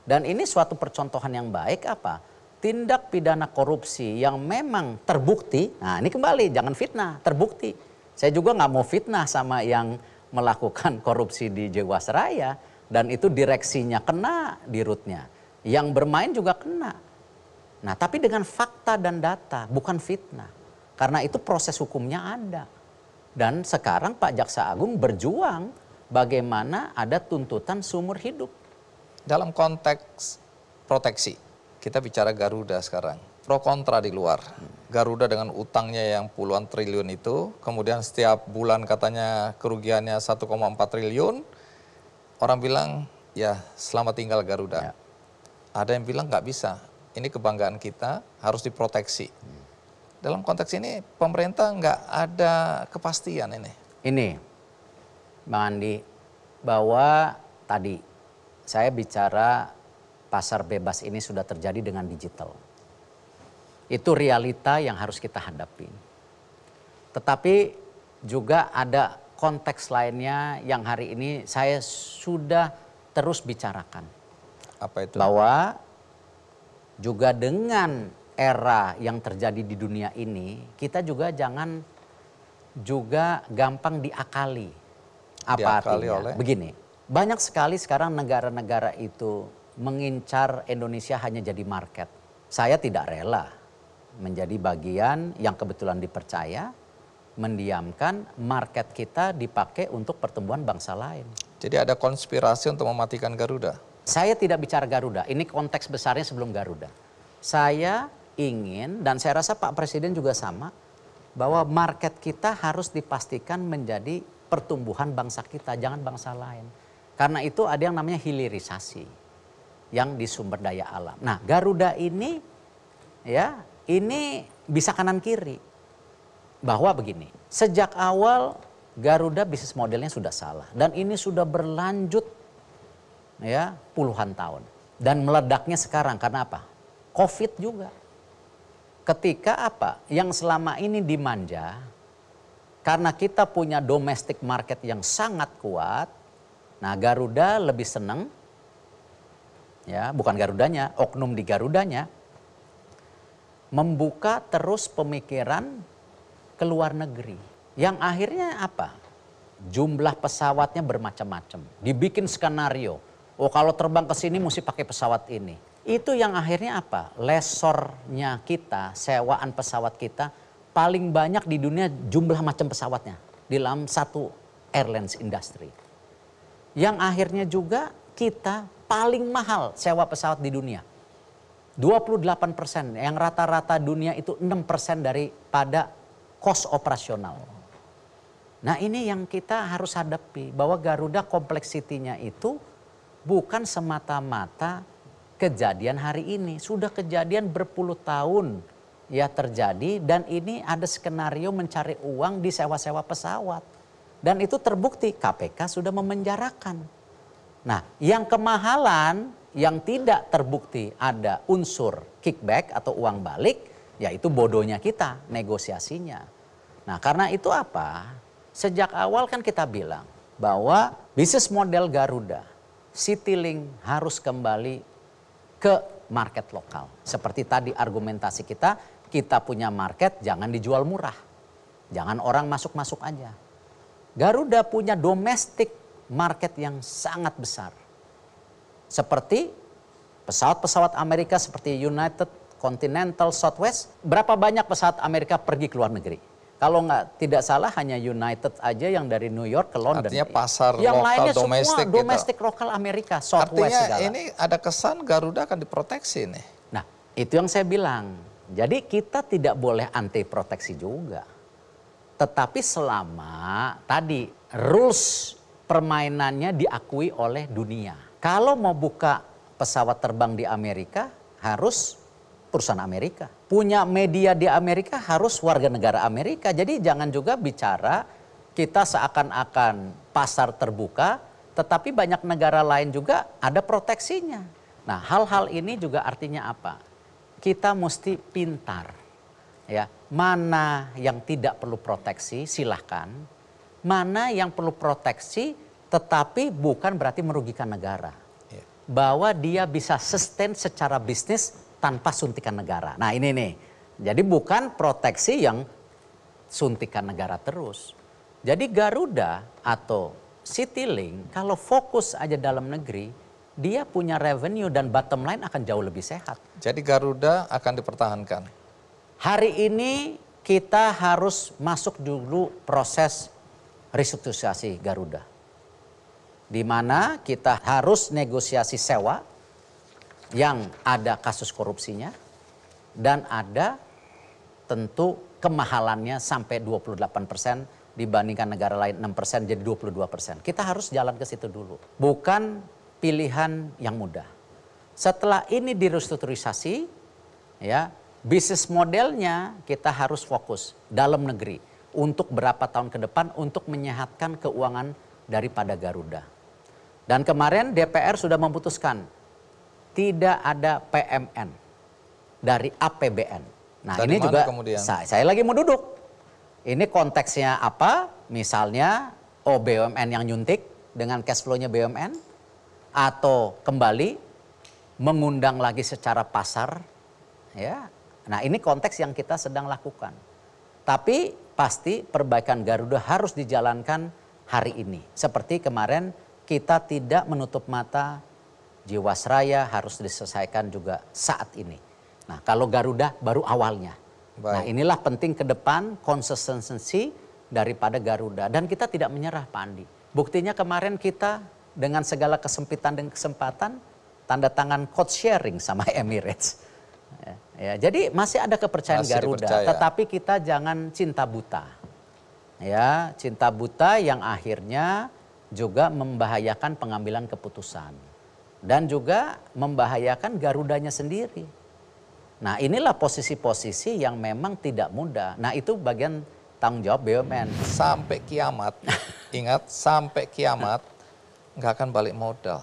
Dan ini suatu percontohan yang baik apa? Tindak pidana korupsi yang memang terbukti. Nah ini kembali, jangan fitnah, terbukti. Saya juga nggak mau fitnah sama yang melakukan korupsi di Jiwasraya. Dan itu direksinya kena di rootnya. Yang bermain juga kena. Nah tapi dengan fakta dan data, bukan fitnah. Karena itu proses hukumnya ada. Dan sekarang Pak Jaksa Agung berjuang bagaimana ada tuntutan seumur hidup. Dalam konteks proteksi, kita bicara Garuda sekarang. Pro kontra di luar. Garuda dengan utangnya yang puluhan triliun itu, kemudian setiap bulan katanya kerugiannya 1,4 triliun, orang bilang ya selamat tinggal Garuda. Ada yang bilang nggak bisa, ini kebanggaan kita harus diproteksi. Dalam konteks ini pemerintah nggak ada kepastian ini. Ini Bang Andi, bahwa tadi saya bicara pasar bebas ini sudah terjadi dengan digital. Itu realita yang harus kita hadapi. Tetapi juga ada konteks lainnya yang hari ini saya sudah terus bicarakan. Apa itu? Bahwa juga dengan era yang terjadi di dunia ini, kita juga jangan juga gampang diakali. Apa Diakali artinya? oleh? Begini, banyak sekali sekarang negara-negara itu mengincar Indonesia hanya jadi market. Saya tidak rela menjadi bagian yang kebetulan dipercaya, mendiamkan market kita dipakai untuk pertumbuhan bangsa lain. Jadi ada konspirasi untuk mematikan Garuda. Saya tidak bicara Garuda, ini konteks besarnya sebelum Garuda. Saya ingin, dan saya rasa Pak Presiden juga sama, bahwa market kita harus dipastikan menjadi pertumbuhan bangsa kita, jangan bangsa lain. Karena itu ada yang namanya hilirisasi yang di sumber daya alam. Nah, Garuda ini ya, ini bisa kanan kiri. Bahwa begini, sejak awal Garuda bisnis modelnya sudah salah dan ini sudah berlanjut ya puluhan tahun. Dan meledaknya sekarang karena apa? Covid juga. Ketika apa? Yang selama ini dimanja karena kita punya domestic market yang sangat kuat. Nah, Garuda lebih senang, ya bukan Garudanya, oknum di Garudanya, membuka terus pemikiran ke luar negeri. Yang akhirnya apa? Jumlah pesawatnya bermacam-macam. Dibikin skenario. Oh kalau terbang ke sini mesti pakai pesawat ini. Itu yang akhirnya apa? Lesornya kita, sewaan pesawat kita, paling banyak di dunia jumlah macam pesawatnya. Di dalam satu airlines industry. Yang akhirnya juga kita paling mahal sewa pesawat di dunia. 28%, yang rata-rata dunia itu 6% daripada cost operasional. Nah ini yang kita harus hadapi, bahwa Garuda kompleksitinya itu bukan semata-mata kejadian hari ini. Sudah kejadian berpuluh tahun ya terjadi dan ini ada skenario mencari uang di sewa-sewa pesawat. Dan itu terbukti KPK sudah memenjarakan. Nah yang kemahalan yang tidak terbukti ada unsur kickback atau uang balik, yaitu bodohnya kita negosiasinya. Nah karena itu apa? Sejak awal kan kita bilang bahwa bisnis model Garuda, Citylink harus kembali ke market lokal. Seperti tadi argumentasi kita punya market jangan dijual murah. Jangan orang masuk-masuk aja. Garuda punya domestic market yang sangat besar. Seperti pesawat-pesawat Amerika seperti United, Continental, Southwest. Berapa banyak pesawat Amerika pergi ke luar negeri? Kalau tidak salah hanya United aja yang dari New York ke London. Artinya pasar yang lokal lainnya domestik semua domestik lokal Amerika, Southwest artinya segala. ini ada kesan Garuda akan diproteksi nih. Nah itu yang saya bilang. Jadi kita tidak boleh anti proteksi juga. Tetapi selama tadi rules permainannya diakui oleh dunia. Kalau mau buka pesawat terbang di Amerika harus perusahaan Amerika. Punya media di Amerika harus warga negara Amerika. Jadi jangan juga bicara kita seakan-akan pasar terbuka, tetapi banyak negara lain juga ada proteksinya. Nah, hal-hal ini juga artinya apa? Kita mesti pintar. Ya, mana yang tidak perlu proteksi silahkan, mana yang perlu proteksi tetapi bukan berarti merugikan negara. Bahwa dia bisa sustain secara bisnis tanpa suntikan negara. Nah ini nih, jadi bukan proteksi yang suntikan negara terus. Jadi Garuda atau Citylink kalau fokus aja dalam negeri, dia punya revenue dan bottom line akan jauh lebih sehat. Jadi Garuda akan dipertahankan. Hari ini kita harus masuk dulu proses restrukturisasi Garuda. Di mana kita harus negosiasi sewa yang ada kasus korupsinya dan ada tentu kemahalannya sampai 28% dibandingkan negara lain 6% jadi 22%. Kita harus jalan ke situ dulu. Bukan pilihan yang mudah. Setelah ini direstrukturisasi, ya, bisnis modelnya kita harus fokus dalam negeri untuk berapa tahun ke depan untuk menyehatkan keuangan daripada Garuda. Dan kemarin DPR sudah memutuskan tidak ada PMN dari APBN. Nah dari ini juga saya lagi mau duduk. Ini konteksnya apa? Misalnya BUMN yang nyuntik dengan cash flow-nya BUMN atau kembali mengundang lagi secara pasar, ya. Nah ini konteks yang kita sedang lakukan. Tapi pasti perbaikan Garuda harus dijalankan hari ini. Seperti kemarin kita tidak menutup mata Jiwasraya harus diselesaikan juga saat ini. Nah kalau Garuda baru awalnya. Baik. Nah inilah penting ke depan konsistensi daripada Garuda. Dan kita tidak menyerah Pak Andi. Buktinya kemarin kita dengan segala kesempitan dan kesempatan tanda tangan code sharing sama Emirates. Ya, jadi masih ada kepercayaan masih Garuda, dipercaya. tetapi kita jangan cinta buta. Ya, cinta buta yang akhirnya juga membahayakan pengambilan keputusan dan juga membahayakan Garudanya sendiri. Nah, inilah posisi-posisi yang memang tidak mudah. Nah, itu bagian tanggung jawab BUMN. Sampai kiamat, ingat sampai kiamat nggak akan balik modal.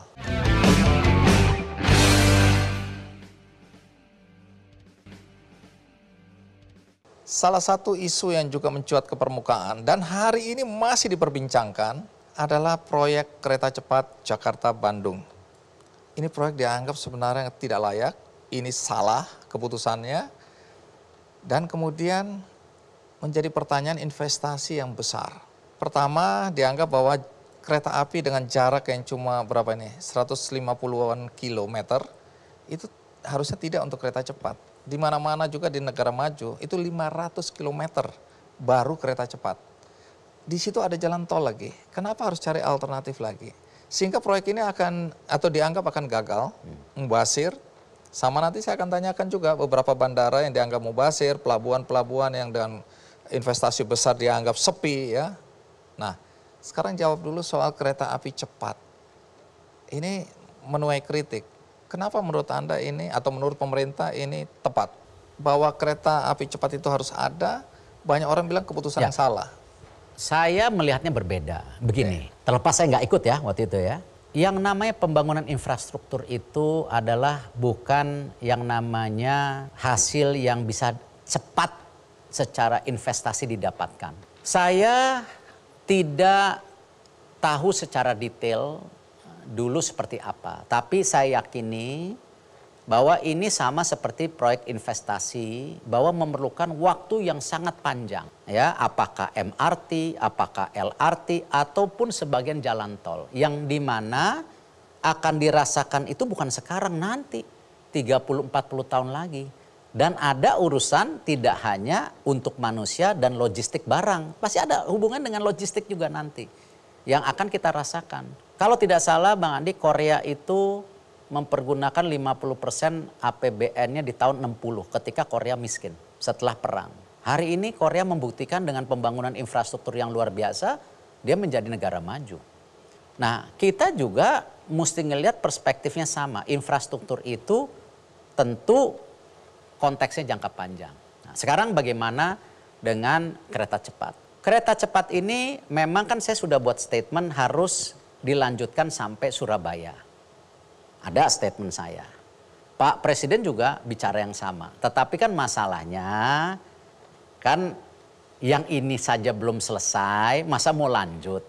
Salah satu isu yang juga mencuat ke permukaan dan hari ini masih diperbincangkan adalah proyek kereta cepat Jakarta-Bandung. Ini proyek dianggap sebenarnya tidak layak, ini salah keputusannya, dan kemudian menjadi pertanyaan investasi yang besar. Pertama, dianggap bahwa kereta api dengan jarak yang cuma berapa ini, 150-an kilometer, itu harusnya tidak untuk kereta cepat. Di mana-mana juga di negara maju itu 500 km baru kereta cepat. Di situ ada jalan tol lagi. Kenapa harus cari alternatif lagi? Sehingga proyek ini akan atau dianggap akan gagal, mubazir. Sama nanti saya akan tanyakan juga beberapa bandara yang dianggap mubazir, pelabuhan-pelabuhan yang dengan investasi besar dianggap sepi ya. Nah, sekarang jawab dulu soal kereta api cepat. Ini menuai kritik. Kenapa menurut Anda ini atau menurut pemerintah ini tepat? Bahwa kereta api cepat itu harus ada, banyak orang bilang keputusan yang salah. Saya melihatnya berbeda. Begini, terlepas saya nggak ikut ya waktu itu ya. Yang namanya pembangunan infrastruktur itu adalah bukan yang namanya hasil yang bisa cepat secara investasi didapatkan. Saya tidak tahu secara detail dulu seperti apa. Tapi saya yakini bahwa ini sama seperti proyek investasi, bahwa memerlukan waktu yang sangat panjang. Ya, apakah MRT, apakah LRT, ataupun sebagian jalan tol. Yang dimana akan dirasakan itu bukan sekarang, nanti 30-40 tahun lagi. Dan ada urusan tidak hanya untuk manusia dan logistik barang. Pasti ada hubungan dengan logistik juga nanti yang akan kita rasakan. Kalau tidak salah Bang Andi, Korea itu mempergunakan 50% APBN-nya di tahun 60 ketika Korea miskin setelah perang. Hari ini Korea membuktikan dengan pembangunan infrastruktur yang luar biasa, dia menjadi negara maju. Nah, kita juga mesti ngelihat perspektifnya sama. Infrastruktur itu tentu konteksnya jangka panjang. Nah, sekarang bagaimana dengan kereta cepat? Kereta cepat ini memang kan saya sudah buat statement harus dilanjutkan sampai Surabaya. Ada statement saya. Pak Presiden juga bicara yang sama. Tetapi kan masalahnya kan yang ini saja belum selesai, masa mau lanjut?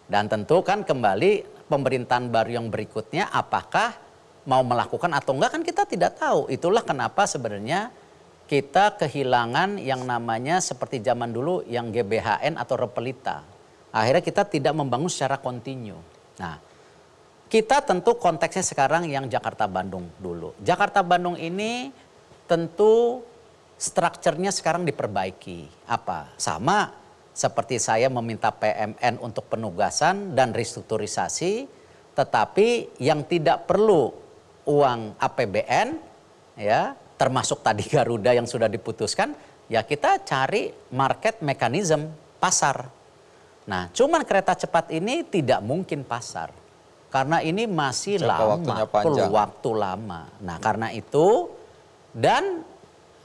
Dan tentu kan kembali pemerintahan baru yang berikutnya apakah mau melakukan atau enggak kan kita tidak tahu. Itulah kenapa sebenarnya kita kehilangan yang namanya seperti zaman dulu yang GBHN atau Repelita. Akhirnya kita tidak membangun secara kontinu. Nah, kita tentu konteksnya sekarang yang Jakarta-Bandung dulu. Jakarta-Bandung ini tentu strukturnya sekarang diperbaiki. Apa? Sama seperti saya meminta PMN untuk penugasan dan restrukturisasi, tetapi yang tidak perlu uang APBN, ya, termasuk tadi Garuda yang sudah diputuskan, ya kita cari market mechanism, pasar. Nah, cuman kereta cepat ini tidak mungkin pasar. Karena ini masih lama, perlu waktu lama. Nah, karena itu, dan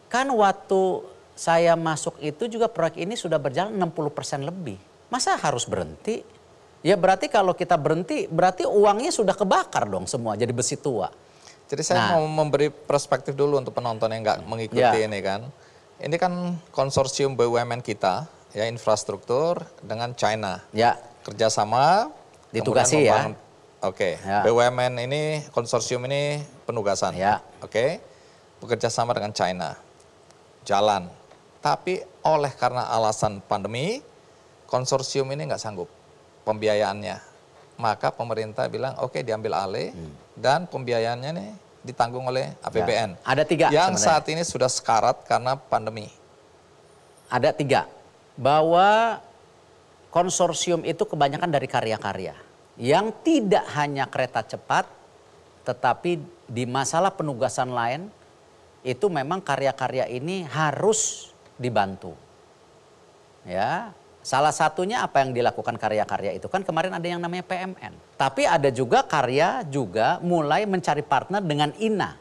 kan waktu saya masuk itu juga proyek ini sudah berjalan 60% lebih. Masa harus berhenti? Ya berarti kalau kita berhenti, berarti uangnya sudah kebakar dong semua, jadi besi tua. Jadi saya mau memberi perspektif dulu untuk penonton yang nggak mengikuti ini kan. Ini kan konsorsium BUMN kita, ya infrastruktur dengan China. Ya. Kerjasama. Ditugasi ya. Oke. Ya. BUMN ini, konsorsium ini penugasan. Ya. Oke. Bekerja sama dengan China. Jalan. Tapi karena alasan pandemi, konsorsium ini nggak sanggup pembiayaannya. Maka pemerintah bilang oke, diambil alih dan pembiayaannya nih ditanggung oleh APBN. Ya, ada 3 yang sebenarnya. saat ini sudah sekarat karena pandemi. Ada 3. Bahwa konsorsium itu kebanyakan dari karya-karya. Yang tidak hanya kereta cepat, tetapi di masalah penugasan lain, itu memang karya-karya ini harus dibantu. Ya. Salah satunya apa yang dilakukan karya-karya itu kan kemarin ada yang namanya PMN. Tapi ada juga karya juga mulai mencari partner dengan INA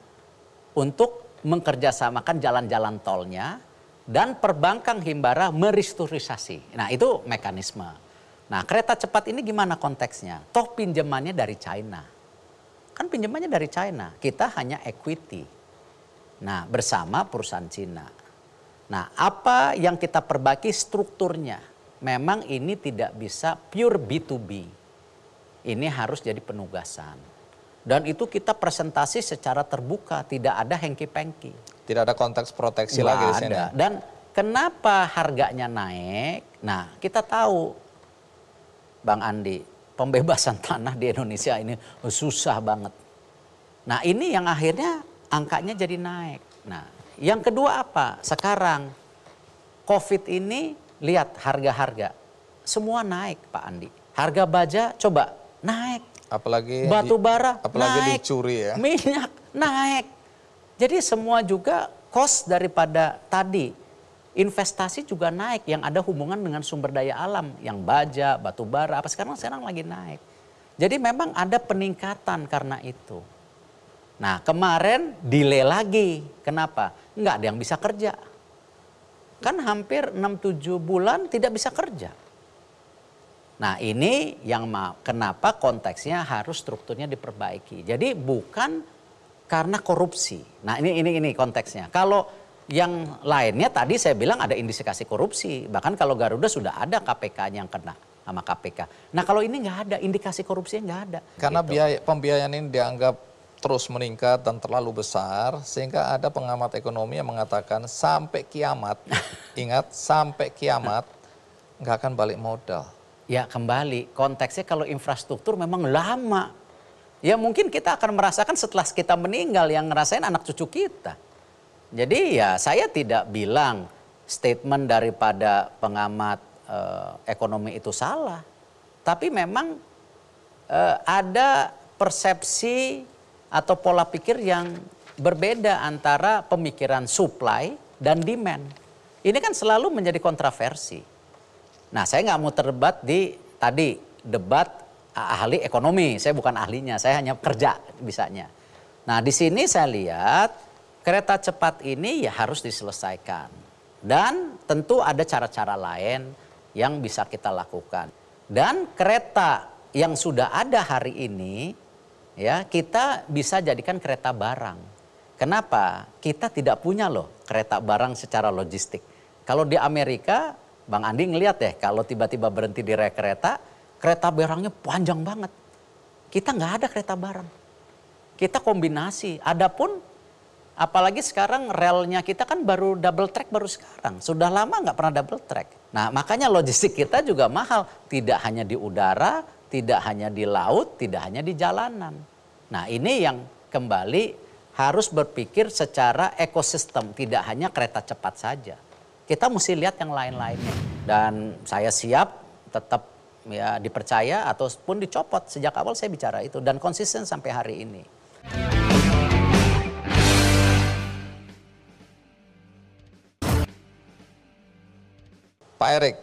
untuk mengkerjasamakan jalan-jalan tolnya dan perbankan Himbara merestrukturisasi. Nah itu mekanisme. Nah kereta cepat ini gimana konteksnya? Toh pinjamannya dari China. Kan pinjamannya dari China, kita hanya equity. Nah bersama perusahaan Cina. Nah apa yang kita perbaiki strukturnya? Memang ini tidak bisa pure B2B. Ini harus jadi penugasan. Dan itu kita presentasi secara terbuka, tidak ada hengki-pengki. Tidak ada konteks proteksi lagi di sini. Dan kenapa harganya naik? Nah, kita tahu Bang Andi, pembebasan tanah di Indonesia ini susah banget. Nah, ini yang akhirnya angkanya jadi naik. Nah, yang kedua apa? Sekarang COVID ini lihat harga-harga, semua naik Pak Andi. Harga baja coba naik. Apalagi batu bara apalagi naik. Dicuri ya. Minyak naik. Jadi semua juga cost daripada tadi. Investasi juga naik yang ada hubungan dengan sumber daya alam. Yang baja, batu bara, apa sekarang lagi naik. Jadi memang ada peningkatan karena itu. Nah kemarin delay lagi. Kenapa? Nggak ada yang bisa kerja. Kan hampir 6-7 bulan tidak bisa kerja. Nah ini yang kenapa konteksnya harus strukturnya diperbaiki. Jadi bukan karena korupsi. Nah ini konteksnya. Kalau yang lainnya tadi saya bilang ada indikasi korupsi. Bahkan kalau Garuda sudah ada KPK-nya yang kena sama KPK. Nah kalau ini nggak ada, indikasi korupsinya nggak ada. Karena gitu. pembiayaan ini dianggap terus meningkat dan terlalu besar sehingga ada pengamat ekonomi yang mengatakan sampai kiamat, ingat sampai kiamat nggak akan balik modal. Ya kembali konteksnya kalau infrastruktur memang lama. Ya mungkin kita akan merasakan setelah kita meninggal yang ngerasain anak cucu kita. Jadi ya saya tidak bilang statement daripada pengamat ekonomi itu salah. Tapi memang ada persepsi atau pola pikir yang berbeda antara pemikiran supply dan demand. Ini kan selalu menjadi kontroversi. Nah saya nggak mau terdebat di tadi debat ahli ekonomi, saya bukan ahlinya, saya hanya kerja bisanya. Nah di sini saya lihat kereta cepat ini ya harus diselesaikan. Dan tentu ada cara-cara lain yang bisa kita lakukan. Dan kereta yang sudah ada hari ini ya kita bisa jadikan kereta barang. Kenapa? Kita tidak punya loh kereta barang secara logistik. Kalau di Amerika, Bang Andi ngeliat deh kalau tiba-tiba berhenti di rel kereta, kereta barangnya panjang banget. Kita nggak ada kereta barang. Kita kombinasi. Adapun apalagi sekarang relnya kita kan baru double track baru sekarang. Sudah lama nggak pernah double track. Nah makanya logistik kita juga mahal. Tidak hanya di udara, tidak hanya di laut, tidak hanya di jalanan. Nah ini yang kembali harus berpikir secara ekosistem. Tidak hanya kereta cepat saja. Kita mesti lihat yang lain-lainnya. Dan saya siap tetap ya dipercaya ataupun dicopot. Sejak awal saya bicara itu dan konsisten sampai hari ini. Pak Erik,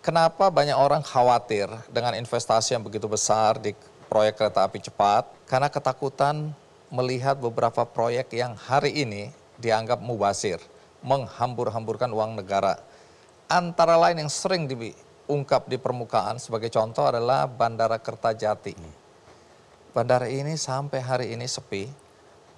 kenapa banyak orang khawatir dengan investasi yang begitu besar di proyek kereta api cepat? Karena ketakutan melihat beberapa proyek yang hari ini dianggap mubazir, menghambur-hamburkan uang negara. Antara lain yang sering diungkap di permukaan sebagai contoh adalah Bandara Kertajati. Bandara ini sampai hari ini sepi.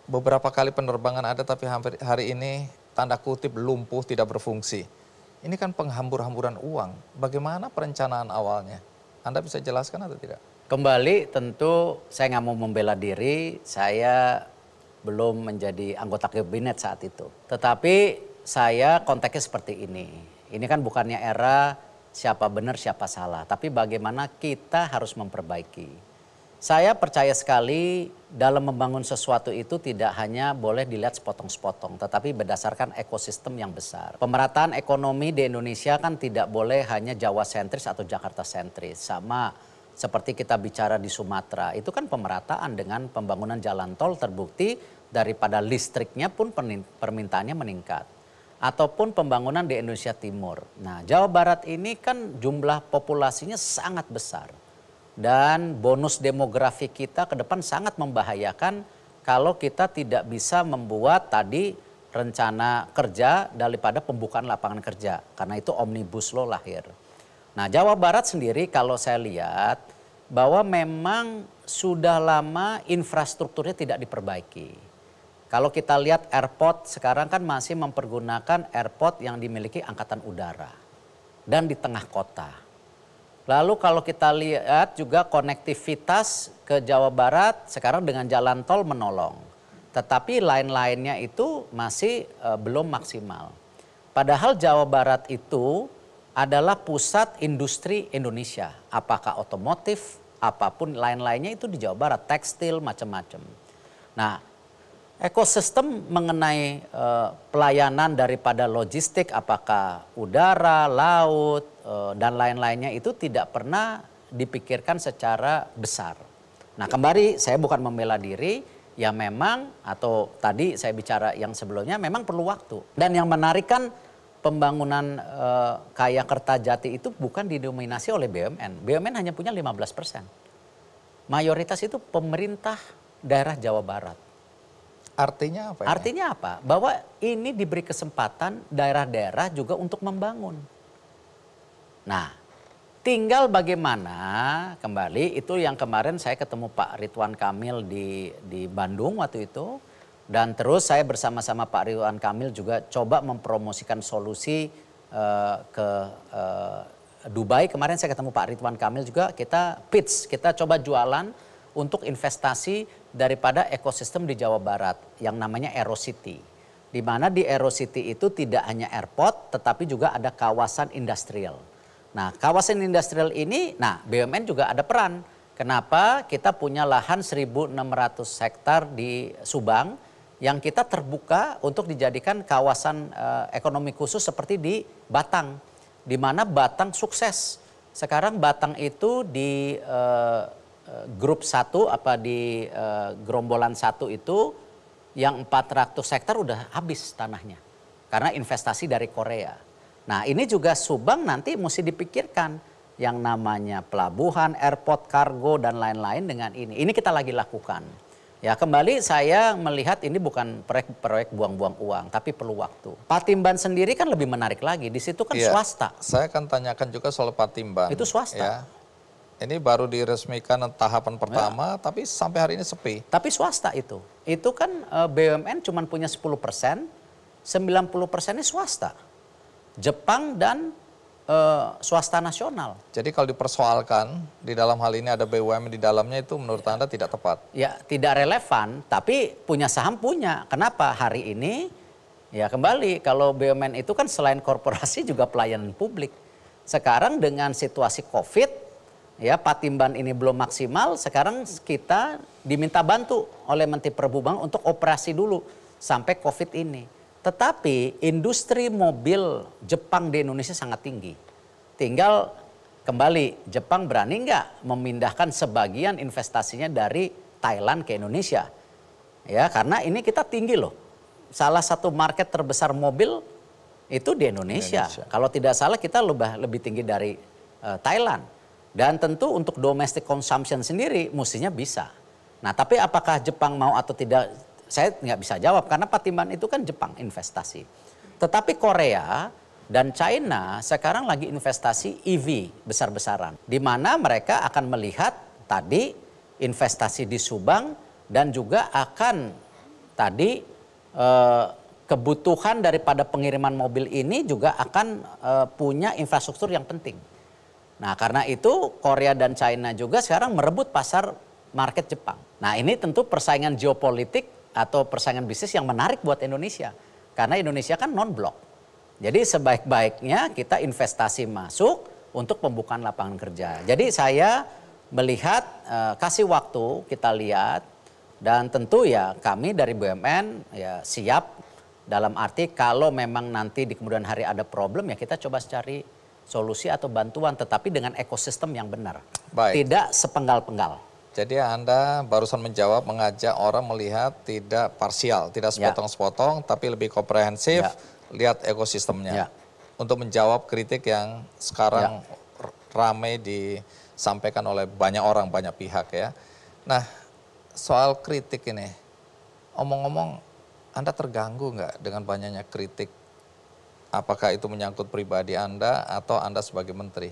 Beberapa kali penerbangan ada tapi hampir hari ini tanda kutip lumpuh tidak berfungsi. Ini kan penghambur-hamburan uang. Bagaimana perencanaan awalnya? Anda bisa jelaskan atau tidak? Kembali tentu saya nggak mau membela diri, saya belum menjadi anggota kabinet saat itu. Tetapi saya konteksnya seperti ini. Ini kan bukannya era siapa benar siapa salah, tapi bagaimana kita harus memperbaiki. Saya percaya sekali dalam membangun sesuatu itu tidak hanya boleh dilihat sepotong-sepotong, tetapi berdasarkan ekosistem yang besar. Pemerataan ekonomi di Indonesia kan tidak boleh hanya Jawa sentris atau Jakarta sentris. Sama seperti kita bicara di Sumatera, itu kan pemerataan dengan pembangunan jalan tol terbukti daripada listriknya pun permintaannya meningkat. Ataupun pembangunan di Indonesia Timur. Nah, Jawa Barat ini kan jumlah populasinya sangat besar. Dan bonus demografi kita ke depan sangat membahayakan kalau kita tidak bisa membuat tadi rencana kerja daripada pembukaan lapangan kerja. Karena itu Omnibus Law lahir. Nah Jawa Barat sendiri kalau saya lihat bahwa memang sudah lama infrastrukturnya tidak diperbaiki. Kalau kita lihat airport sekarang kan masih mempergunakan airport yang dimiliki angkatan udara. Dan di tengah kota. Lalu kalau kita lihat juga konektivitas ke Jawa Barat sekarang dengan jalan tol menolong. Tetapi lain-lainnya itu masih belum maksimal. Padahal Jawa Barat itu adalah pusat industri Indonesia. Apakah otomotif, apapun lain-lainnya itu di Jawa Barat. Tekstil, macam-macam. Nah ekosistem mengenai pelayanan daripada logistik apakah udara, laut, dan lain-lainnya itu tidak pernah dipikirkan secara besar. Nah kembali saya bukan membela diri, ya memang atau tadi saya bicara yang sebelumnya memang perlu waktu. Dan yang menarik kan pembangunan kayak Kertajati itu bukan didominasi oleh BUMN. BUMN hanya punya 15%. Mayoritas itu pemerintah daerah Jawa Barat. Artinya apa? Artinya apa? Bahwa ini diberi kesempatan daerah-daerah juga untuk membangun. Nah, tinggal bagaimana kembali itu yang kemarin saya ketemu Pak Ridwan Kamil di Bandung waktu itu. Dan terus saya bersama-sama Pak Ridwan Kamil juga coba mempromosikan solusi ke Dubai. Kemarin saya ketemu Pak Ridwan Kamil juga kita pitch, kita coba jualan untuk investasi daripada ekosistem di Jawa Barat yang namanya AeroCity. Di mana di AeroCity itu tidak hanya airport tetapi juga ada kawasan industrial. Nah kawasan industrial ini, nah BUMN juga ada peran. Kenapa? Kita punya lahan 1.600 hektar di Subang yang kita terbuka untuk dijadikan kawasan ekonomi khusus seperti di Batang. Di mana Batang sukses. Sekarang Batang itu di grup 1 apa di gerombolan 1 itu yang 400 hektar udah habis tanahnya. Karena investasi dari Korea. Nah ini juga Subang nanti mesti dipikirkan. yang namanya pelabuhan, airport, kargo, dan lain-lain dengan ini. Ini kita lagi lakukan. Ya kembali saya melihat ini bukan proyek buang-buang uang, tapi perlu waktu. Patimban sendiri kan lebih menarik lagi, di situ kan Iya, swasta. Saya akan tanyakan juga soal Patimban. Itu swasta. Ya. Ini baru diresmikan tahapan pertama, tapi sampai hari ini sepi. Tapi swasta itu. Itu kan BUMN cuma punya 10%, 90%-nya swasta. Jepang dan swasta nasional. Jadi kalau dipersoalkan, di dalam hal ini ada BUMN di dalamnya itu menurut Anda tidak tepat? Ya tidak relevan, tapi punya saham punya. Kenapa? Hari ini ya kembali kalau BUMN itu kan selain korporasi juga pelayanan publik. Sekarang dengan situasi COVID, ya Patimban ini belum maksimal, sekarang kita diminta bantu oleh Menteri Perhubungan untuk operasi dulu sampai COVID ini. Tetapi industri mobil Jepang di Indonesia sangat tinggi. Tinggal kembali, Jepang berani nggak memindahkan sebagian investasinya dari Thailand ke Indonesia? Ya, karena ini kita tinggi loh. Salah satu market terbesar mobil itu di Indonesia. Kalau tidak salah kita lebih tinggi dari Thailand. Dan tentu untuk domestic consumption sendiri mestinya bisa. Nah, tapi apakah Jepang mau atau tidak? Saya nggak bisa jawab karena Patimban itu kan Jepang investasi. Tetapi Korea dan China sekarang lagi investasi EV besar-besaran. Di mana mereka akan melihat tadi investasi di Subang dan juga akan tadi kebutuhan daripada pengiriman mobil ini juga akan punya infrastruktur yang penting. Nah karena itu Korea dan China juga sekarang merebut pasar market Jepang. Nah ini tentu persaingan geopolitik atau persaingan bisnis yang menarik buat Indonesia. Karena Indonesia kan non-blok. Jadi sebaik-baiknya kita investasi masuk untuk pembukaan lapangan kerja. Jadi saya melihat kasih waktu kita lihat dan tentu ya kami dari BUMN ya siap dalam arti kalau memang nanti di kemudian hari ada problem ya kita coba cari solusi atau bantuan tetapi dengan ekosistem yang benar. Baik. Tidak sepenggal-penggal. Jadi Anda barusan menjawab mengajak orang melihat tidak parsial, tidak sepotong-sepotong, tapi lebih komprehensif, lihat ekosistemnya. Untuk menjawab kritik yang sekarang ramai disampaikan oleh banyak orang, banyak pihak ya. Nah, soal kritik ini, omong-omong Anda terganggu nggak dengan banyaknya kritik? Apakah itu menyangkut pribadi Anda atau Anda sebagai menteri?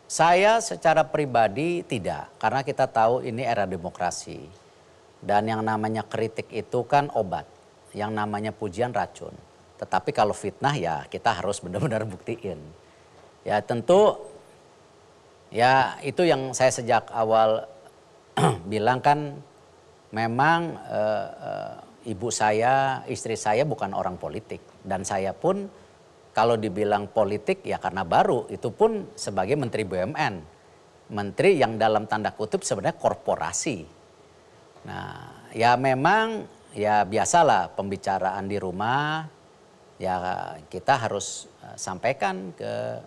Saya secara pribadi tidak, karena kita tahu ini era demokrasi. Dan yang namanya kritik itu kan obat, yang namanya pujian racun. Tetapi kalau fitnah ya kita harus benar-benar buktiin. Ya tentu, ya itu yang saya sejak awal bilang kan memang ibu saya, istri saya bukan orang politik. Dan saya pun kalau dibilang politik ya karena baru, itu pun sebagai Menteri BUMN. Menteri yang dalam tanda kutip sebenarnya korporasi. Nah ya memang ya biasalah pembicaraan di rumah, ya kita harus sampaikan ke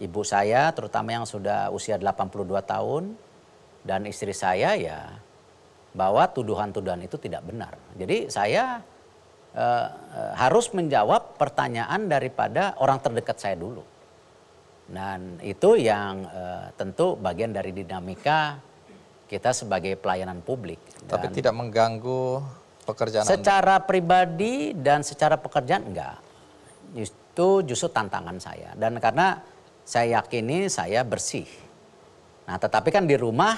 ibu saya terutama yang sudah usia 82 tahun. Dan istri saya ya bahwa tuduhan-tuduhan itu tidak benar. Jadi saya harus menjawab pertanyaan daripada orang terdekat saya dulu. Dan itu yang tentu bagian dari dinamika kita sebagai pelayanan publik. Tapi tidak mengganggu pekerjaan secara pribadi dan secara pekerjaan enggak. Itu justru tantangan saya. Dan karena saya yakini saya bersih. Nah tetapi kan di rumah,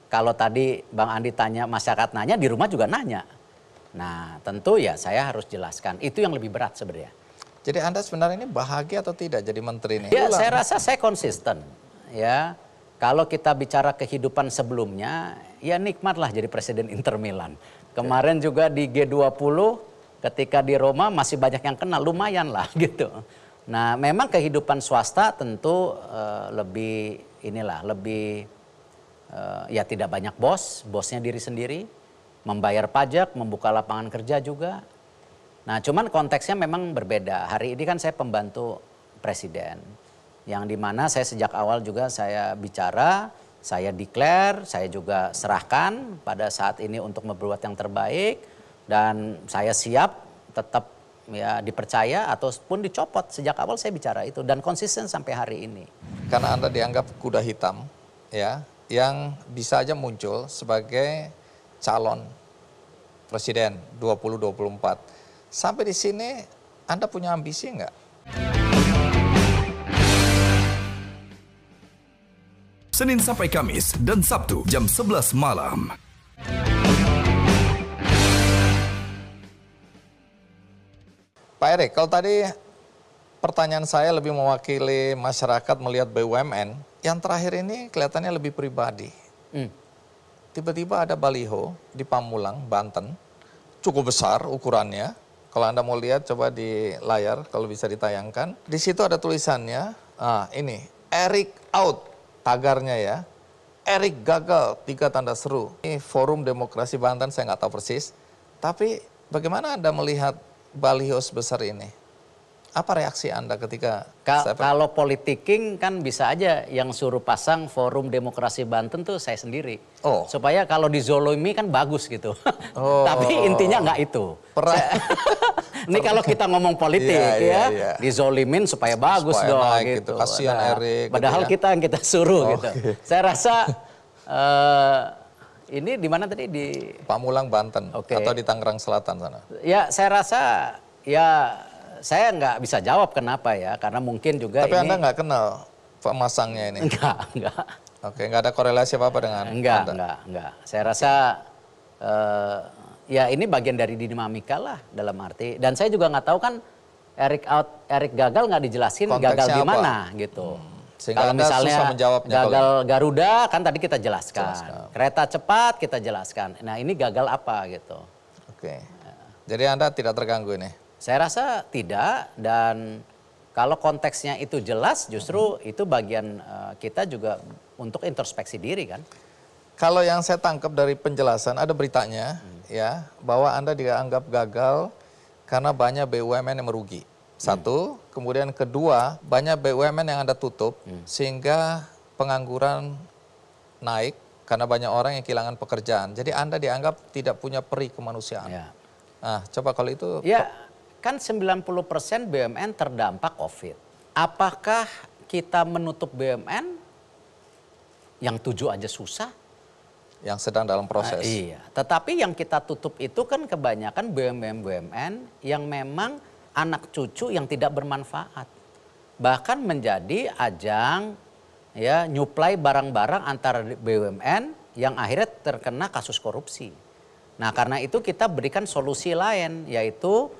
kalau tadi Bang Andi tanya, masyarakat nanya, di rumah juga nanya. Nah tentu ya saya harus jelaskan, itu yang lebih berat sebenarnya. Jadi Anda sebenarnya ini bahagia atau tidak jadi menteri ini? Ya saya rasa saya konsisten. Ya kalau kita bicara kehidupan sebelumnya, ya nikmatlah jadi presiden Inter Milan. Kemarin juga di G20 ketika di Roma masih banyak yang kenal, lumayan lah gitu. Nah memang kehidupan swasta tentu lebih ya tidak banyak bosnya diri sendiri. Membayar pajak, membuka lapangan kerja juga. Nah cuman konteksnya memang berbeda. Hari ini kan saya pembantu presiden. Yang dimana saya sejak awal juga saya bicara, saya declare, saya juga serahkan pada saat ini untuk membuat yang terbaik. Dan saya siap tetap ya dipercaya ataupun dicopot. Sejak awal saya bicara itu dan konsisten sampai hari ini. Karena Anda dianggap kuda hitam, ya, yang bisa aja muncul sebagai calon presiden 2024. Sampai di sini Anda punya ambisi nggak? Senin sampai Kamis dan Sabtu jam 11 malam. Pak Erik, kalau tadi pertanyaan saya lebih mewakili masyarakat melihat BUMN, yang terakhir ini kelihatannya lebih pribadi. Tiba-tiba ada baliho di Pamulang, Banten, cukup besar ukurannya. Kalau Anda mau lihat, coba di layar kalau bisa ditayangkan. Di situ ada tulisannya, ini, Erik out, tagarnya ya. Erik gagal, 3 tanda seru. Ini Forum Demokrasi Banten, saya nggak tahu persis. Tapi bagaimana Anda melihat baliho sebesar ini? Apa reaksi Anda ketika... Kalau politiking kan bisa aja yang suruh pasang Forum Demokrasi Banten tuh saya sendiri. Oh. Supaya kalau dizolimi kan bagus gitu. Tapi intinya nggak itu. Ini kalau kita ngomong politik ya, dizolimin supaya bagus dong naik gitu. Kasihan Erik. Padahal gitu ya. kita yang kita suruh gitu. Saya rasa ini di mana tadi di Pamulang, Banten, atau di Tangerang Selatan sana. Ya saya rasa ya saya nggak bisa jawab kenapa ya, karena mungkin juga Tapi ini... Anda nggak kenal pemasangnya ini? Enggak. Oke, nggak ada korelasi apa-apa dengan Anda? Enggak. Saya rasa ya ini bagian dari dinamika lah dalam arti. Dan saya juga nggak tahu kan Erik gagal nggak dijelasin gagal di mana gitu. Sehingga Kalau Anda misalnya susah menjawabnya. Gagal Garuda kan tadi kita jelaskan. Kereta cepat kita jelaskan. Nah ini gagal apa gitu. Oke. Jadi Anda tidak terganggu ini? Saya rasa tidak, dan kalau konteksnya itu jelas justru itu bagian kita juga untuk introspeksi diri kan. Kalau yang saya tangkap dari penjelasan ada beritanya ya bahwa Anda dianggap gagal karena banyak BUMN yang merugi. Satu, kemudian kedua banyak BUMN yang Anda tutup sehingga pengangguran naik karena banyak orang yang kehilangan pekerjaan. Jadi Anda dianggap tidak punya peri kemanusiaan. Ya. Nah, coba kalau itu... Ya, kan 90% BUMN terdampak COVID. Apakah kita menutup BUMN yang 7 aja susah? Yang sedang dalam proses. Iya, tetapi yang kita tutup itu kan kebanyakan BUMN yang memang anak cucu yang tidak bermanfaat. Bahkan menjadi ajang ya nyuplai barang-barang antara BUMN yang akhirnya terkena kasus korupsi. Nah karena itu kita berikan solusi lain, yaitu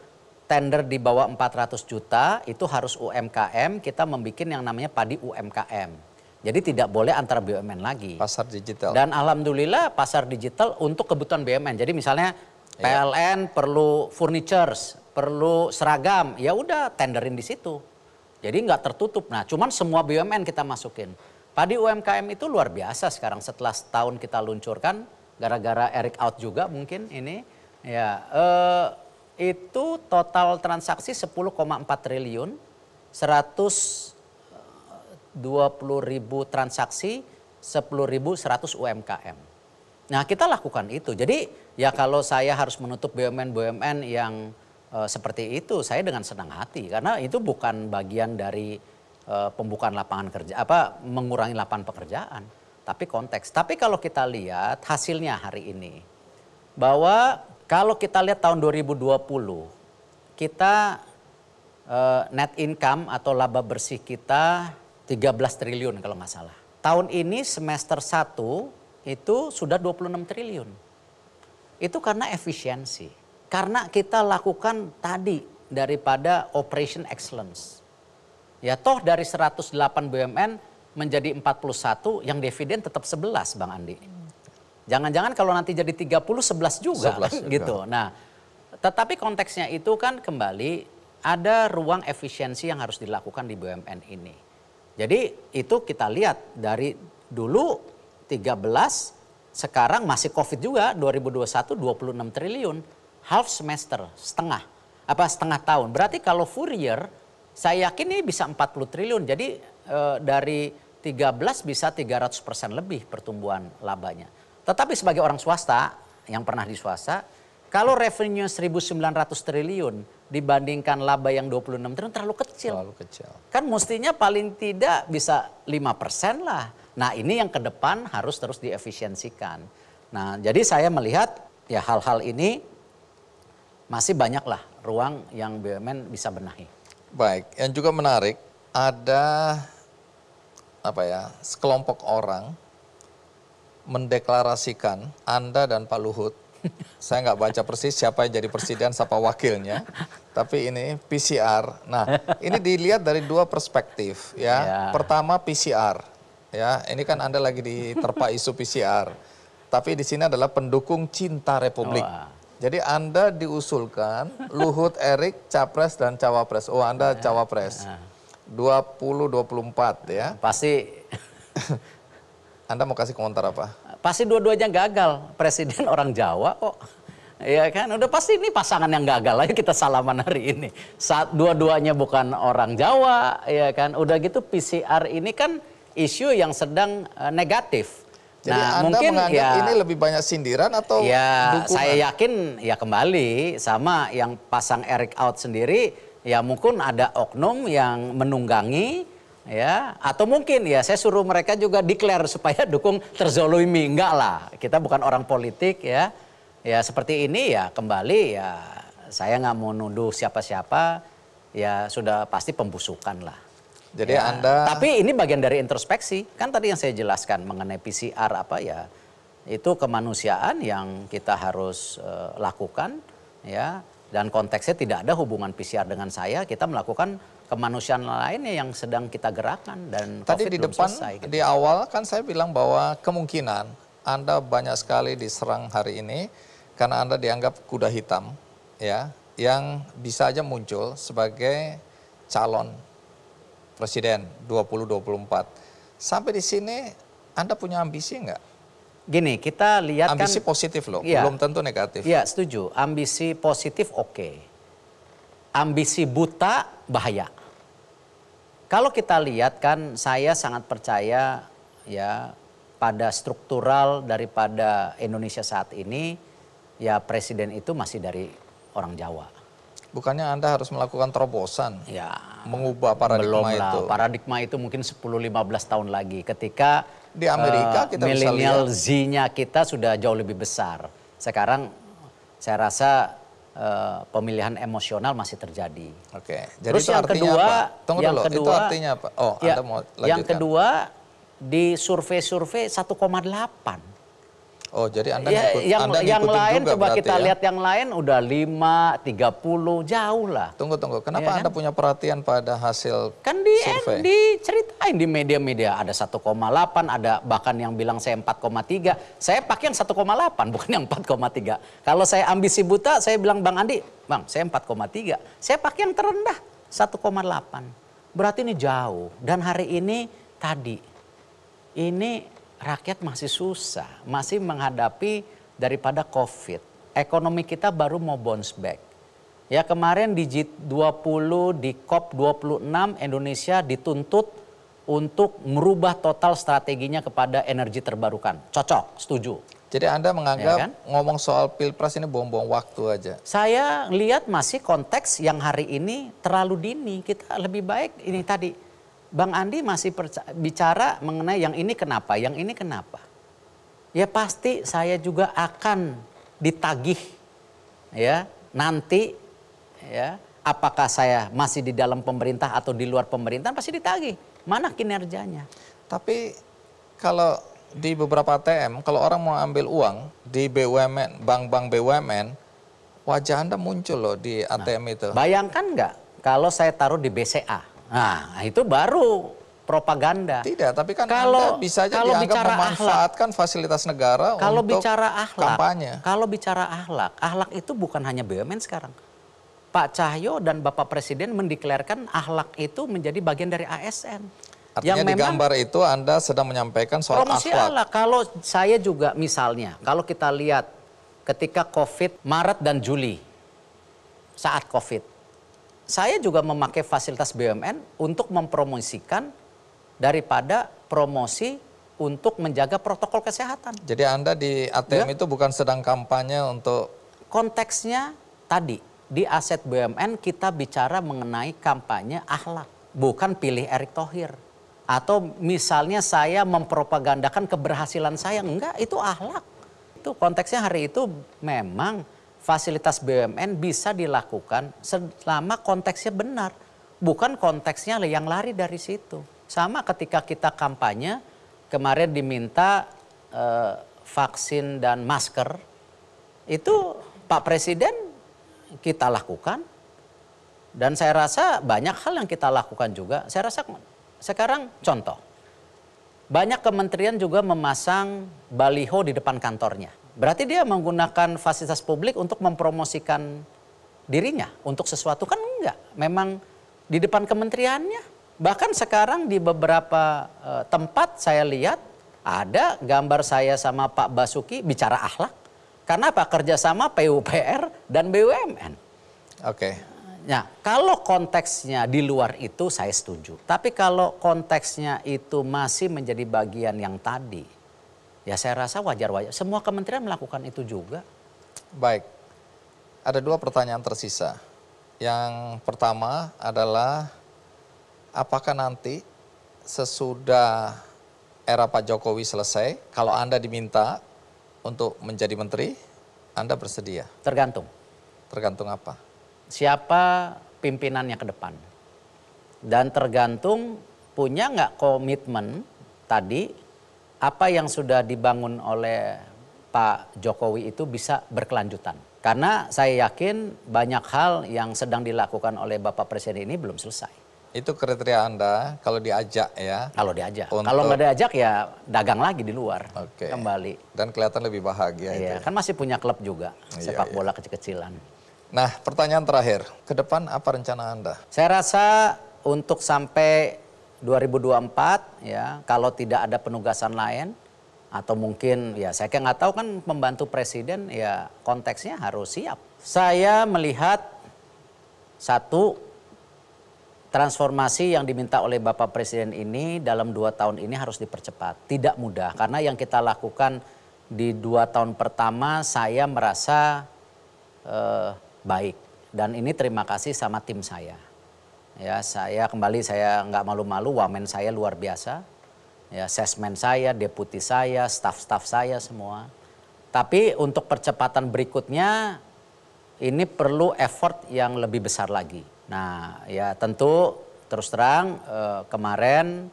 tender di bawah 400 juta itu harus UMKM, kita membuat yang namanya padi UMKM. Jadi tidak boleh antara BUMN lagi. Pasar digital. Dan alhamdulillah pasar digital untuk kebutuhan BUMN. Jadi misalnya PLN perlu furnitures, perlu seragam, ya udah tenderin di situ. Jadi nggak tertutup. Nah cuman semua BUMN kita masukin. Padi UMKM itu luar biasa sekarang setelah setahun kita luncurkan. Gara-gara Erik out juga mungkin ini. Ya, itu total transaksi 10,4 triliun, 120.000 transaksi, 10.100 UMKM. Nah kita lakukan itu. Jadi ya kalau saya harus menutup BUMN yang seperti itu, saya dengan senang hati. Karena itu bukan bagian dari pembukaan lapangan kerja, mengurangi lapangan pekerjaan. Tapi konteks. Tapi kalau kita lihat hasilnya hari ini, bahwa kalau kita lihat tahun 2020, kita net income atau laba bersih kita 13 triliun kalau nggak salah. Tahun ini semester 1 itu sudah 26 triliun. Itu karena efisiensi. Karena kita lakukan tadi daripada operation excellence. Ya toh dari 108 BUMN menjadi 41 yang dividen tetap 11 Bang Andi. Jangan-jangan kalau nanti jadi 30 11 juga 11 juga. gitu. Nah, tetapi konteksnya itu kan kembali ada ruang efisiensi yang harus dilakukan di BUMN ini. Jadi itu kita lihat dari dulu 13 sekarang masih Covid juga 2021 26 triliun, half semester, setengah tahun. Berarti kalau full year saya yakin ini bisa 40 triliun. Jadi dari 13 bisa 300% lebih pertumbuhan labanya. Tetapi sebagai orang swasta yang pernah di swasta, Kalau revenue 1.900 triliun dibandingkan laba yang 26 triliun terlalu kecil. Terlalu kecil. Kan mestinya paling tidak bisa 5% lah. Nah ini yang ke depan harus terus diefisiensikan. Nah jadi saya melihat ya hal-hal ini masih banyaklah ruang yang BUMN bisa benahi. Baik, yang juga menarik ada sekelompok orang mendeklarasikan Anda dan Pak Luhut. Saya nggak baca persis siapa yang jadi presiden, siapa wakilnya. Tapi ini PCR. Nah, ini dilihat dari dua perspektif ya. Pertama PCR. Ya, ini kan Anda lagi diterpa isu PCR. Tapi di sini adalah pendukung cinta Republik. Jadi Anda diusulkan Luhut Erik capres dan cawapres. Oh, Anda cawapres. 2024 ya. Pasti Anda mau kasih komentar apa? Pasti dua-duanya gagal. Presiden orang Jawa kok. Ya kan, udah pasti ini pasangan yang gagal. Ayo kita salaman hari ini. Saat dua-duanya bukan orang Jawa, ya kan. Udah gitu PCR ini kan isu yang sedang negatif. Jadi nah, Anda mungkin menganggap ya, ini lebih banyak sindiran atau ya, dukungan? saya yakin ya kembali sama yang pasang Eric out sendiri, ya mungkin ada oknum yang menunggangi, ya atau mungkin ya saya suruh mereka juga declare supaya dukung terzolimi. Enggak lah, kita bukan orang politik ya. Ya seperti ini ya kembali ya saya nggak mau nuduh siapa-siapa, ya sudah pasti pembusukan lah. Jadi ya, Anda... Tapi ini bagian dari introspeksi. Kan tadi yang saya jelaskan mengenai PCR apa ya. Itu kemanusiaan yang kita harus lakukan. Ya. Dan konteksnya tidak ada hubungan PCR dengan saya. Kita melakukan kemanusiaan lainnya yang sedang kita gerakan. Dan Tadi COVID di belum depan, selesai, gitu. di awal kan saya bilang bahwa kemungkinan Anda banyak sekali diserang hari ini. Karena Anda dianggap kuda hitam. Ya, yang bisa aja muncul sebagai calon Presiden 2024. Sampai di sini Anda punya ambisi enggak? Gini, kita lihat ambisi kan, positif loh, ya, belum tentu negatif. Iya, setuju. Ambisi positif oke. Ambisi buta bahaya. Kalau kita lihat kan saya sangat percaya ya pada struktural daripada Indonesia saat ini, ya presiden itu masih dari orang Jawa. Bukannya Anda harus melakukan terobosan, ya, mengubah paradigma itu. Paradigma itu mungkin 10-15 tahun lagi ketika di Amerika kita bisa milenial lihat. Z-nya kita sudah jauh lebih besar. Sekarang saya rasa pemilihan emosional masih terjadi. Oke. Jadi terus itu yang artinya kedua, apa? Tunggu yang dulu, kedua, itu artinya apa? Oh, ya, Anda mau lanjutkan. Yang kedua di survei-survei 1,8. Oh, jadi Anda ya, ngikut, yang Anda yang lain juga coba kita ya? lihat yang lain udah 5, 30 jauh lah. Tunggu. Kenapa Ya, kan? Anda punya perhatian pada hasil kan survei? diceritain di media-media ada 1,8, ada bahkan yang bilang saya 4,3. Saya pakai yang 1,8 bukan yang 4,3. Kalau saya ambisi buta, saya bilang Bang Andi, Bang, saya 4,3. Saya pakai yang terendah 1,8. Berarti ini jauh. Dan hari ini tadi ini rakyat masih susah, masih menghadapi daripada COVID. Ekonomi kita baru mau bounce back. Ya kemarin di G20, di COP26 Indonesia dituntut untuk merubah total strateginya kepada energi terbarukan. Cocok, setuju. Jadi Anda menganggap Ya kan? ngomong soal pilpres ini buang-buang waktu aja? Saya lihat masih konteks yang hari ini terlalu dini. Kita lebih baik ini tadi. Bang Andi masih bicara mengenai yang ini kenapa, yang ini kenapa. Ya pasti saya juga akan ditagih ya nanti ya apakah saya masih di dalam pemerintah atau di luar pemerintahan pasti ditagih. Mana kinerjanya. Tapi kalau di beberapa ATM kalau orang mau ambil uang di BUMN, bank-bank BUMN, wajah Anda muncul loh di ATM itu. Bayangkan nggak kalau saya taruh di BCA. Nah, itu baru propaganda. Tidak, tapi kan Anda bisa aja dianggap memanfaatkan fasilitas negara untuk kampanye. Kalau bicara akhlak itu bukan hanya BUMN sekarang. Pak Cahyo dan Bapak Presiden mendeklarkan akhlak itu menjadi bagian dari ASN. Artinya di gambar itu Anda sedang menyampaikan soal promosi akhlak. Kalau saya juga misalnya, kalau kita lihat ketika COVID Maret dan Juli, saat COVID. Saya juga memakai fasilitas BUMN untuk mempromosikan daripada promosi untuk menjaga protokol kesehatan. Jadi Anda di ATM itu bukan sedang kampanye untuk konteksnya tadi di aset BUMN kita bicara mengenai kampanye akhlak, bukan pilih Erick Thohir. Atau misalnya saya mempropagandakan keberhasilan saya, enggak, itu akhlak. Itu konteksnya hari itu memang fasilitas BUMN bisa dilakukan selama konteksnya benar. Bukan konteksnya yang lari dari situ. Sama ketika kita kampanye, kemarin diminta vaksin dan masker, itu Pak Presiden kita lakukan. Dan saya rasa banyak hal yang kita lakukan juga. Saya rasa sekarang contoh, banyak kementerian juga memasang baliho di depan kantornya. Berarti dia menggunakan fasilitas publik untuk mempromosikan dirinya untuk sesuatu, kan enggak. Memang di depan kementeriannya. Bahkan sekarang di beberapa tempat saya lihat ada gambar saya sama Pak Basuki bicara akhlak. Karena apa? Kerjasama PUPR dan BUMN. Oke. Nah, kalau konteksnya di luar itu saya setuju. Tapi kalau konteksnya itu masih menjadi bagian yang tadi, ya saya rasa wajar-wajar. Semua kementerian melakukan itu juga. Baik, ada 2 pertanyaan tersisa. Yang pertama adalah apakah nanti sesudah era Pak Jokowi selesai, kalau Anda diminta untuk menjadi menteri, Anda bersedia? Tergantung. Tergantung apa? Siapa pimpinannya ke depan. Dan tergantung punya nggak komitmen tadi, apa yang sudah dibangun oleh Pak Jokowi itu bisa berkelanjutan. Karena saya yakin banyak hal yang sedang dilakukan oleh Bapak Presiden ini belum selesai. Itu kriteria Anda kalau diajak ya? Kalau diajak. Untuk... Kalau nggak diajak ya dagang lagi di luar. Oke. Kembali. Dan kelihatan lebih bahagia Iya, itu. kan masih punya klub juga, sepak Iya. bola kecil-kecilan. Nah, pertanyaan terakhir. Ke depan apa rencana Anda? Saya rasa untuk sampai 2024 ya, kalau tidak ada penugasan lain atau mungkin ya saya kayak nggak tahu kan membantu presiden ya konteksnya harus siap. Saya melihat satu, transformasi yang diminta oleh Bapak Presiden ini dalam 2 tahun ini harus dipercepat. Tidak mudah karena yang kita lakukan di 2 tahun pertama saya merasa baik. Dan ini terima kasih sama tim saya. Ya, saya nggak malu-malu, wamen saya luar biasa. Ya, sesmen saya, deputi saya, staf-staf saya semua. Tapi untuk percepatan berikutnya ini perlu effort yang lebih besar lagi. Nah, ya tentu terus terang kemarin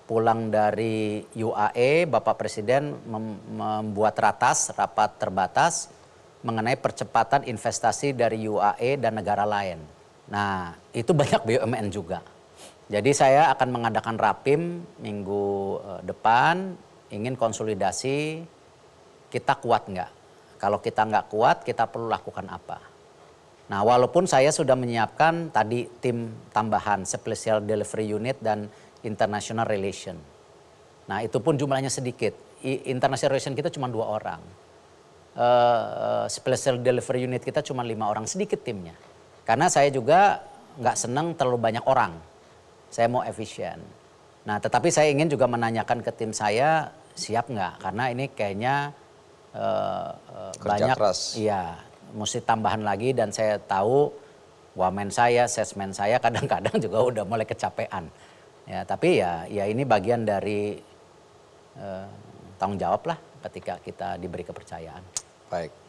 pulang dari UAE, Bapak Presiden membuat rapat terbatas mengenai percepatan investasi dari UAE dan negara lain. Nah, itu banyak BUMN juga. Jadi saya akan mengadakan rapim minggu depan, ingin konsolidasi, kita kuat nggak? Kalau kita nggak kuat, kita perlu lakukan apa? Nah, walaupun saya sudah menyiapkan tadi tim tambahan, Special Delivery Unit dan International Relation. Nah, itu pun jumlahnya sedikit. International Relation kita cuma 2 orang. Special Delivery Unit kita cuma 5 orang, sedikit timnya. Karena saya juga nggak senang terlalu banyak orang. Saya mau efisien. Nah, tetapi saya ingin juga menanyakan ke tim saya, siap nggak? Karena ini kayaknya banyak, keras. Iya, mesti tambahan lagi dan saya tahu wamen saya, sesmen saya kadang-kadang juga udah mulai kecapean. Ya, tapi ya ini bagian dari tanggung jawab lah ketika kita diberi kepercayaan. Baik.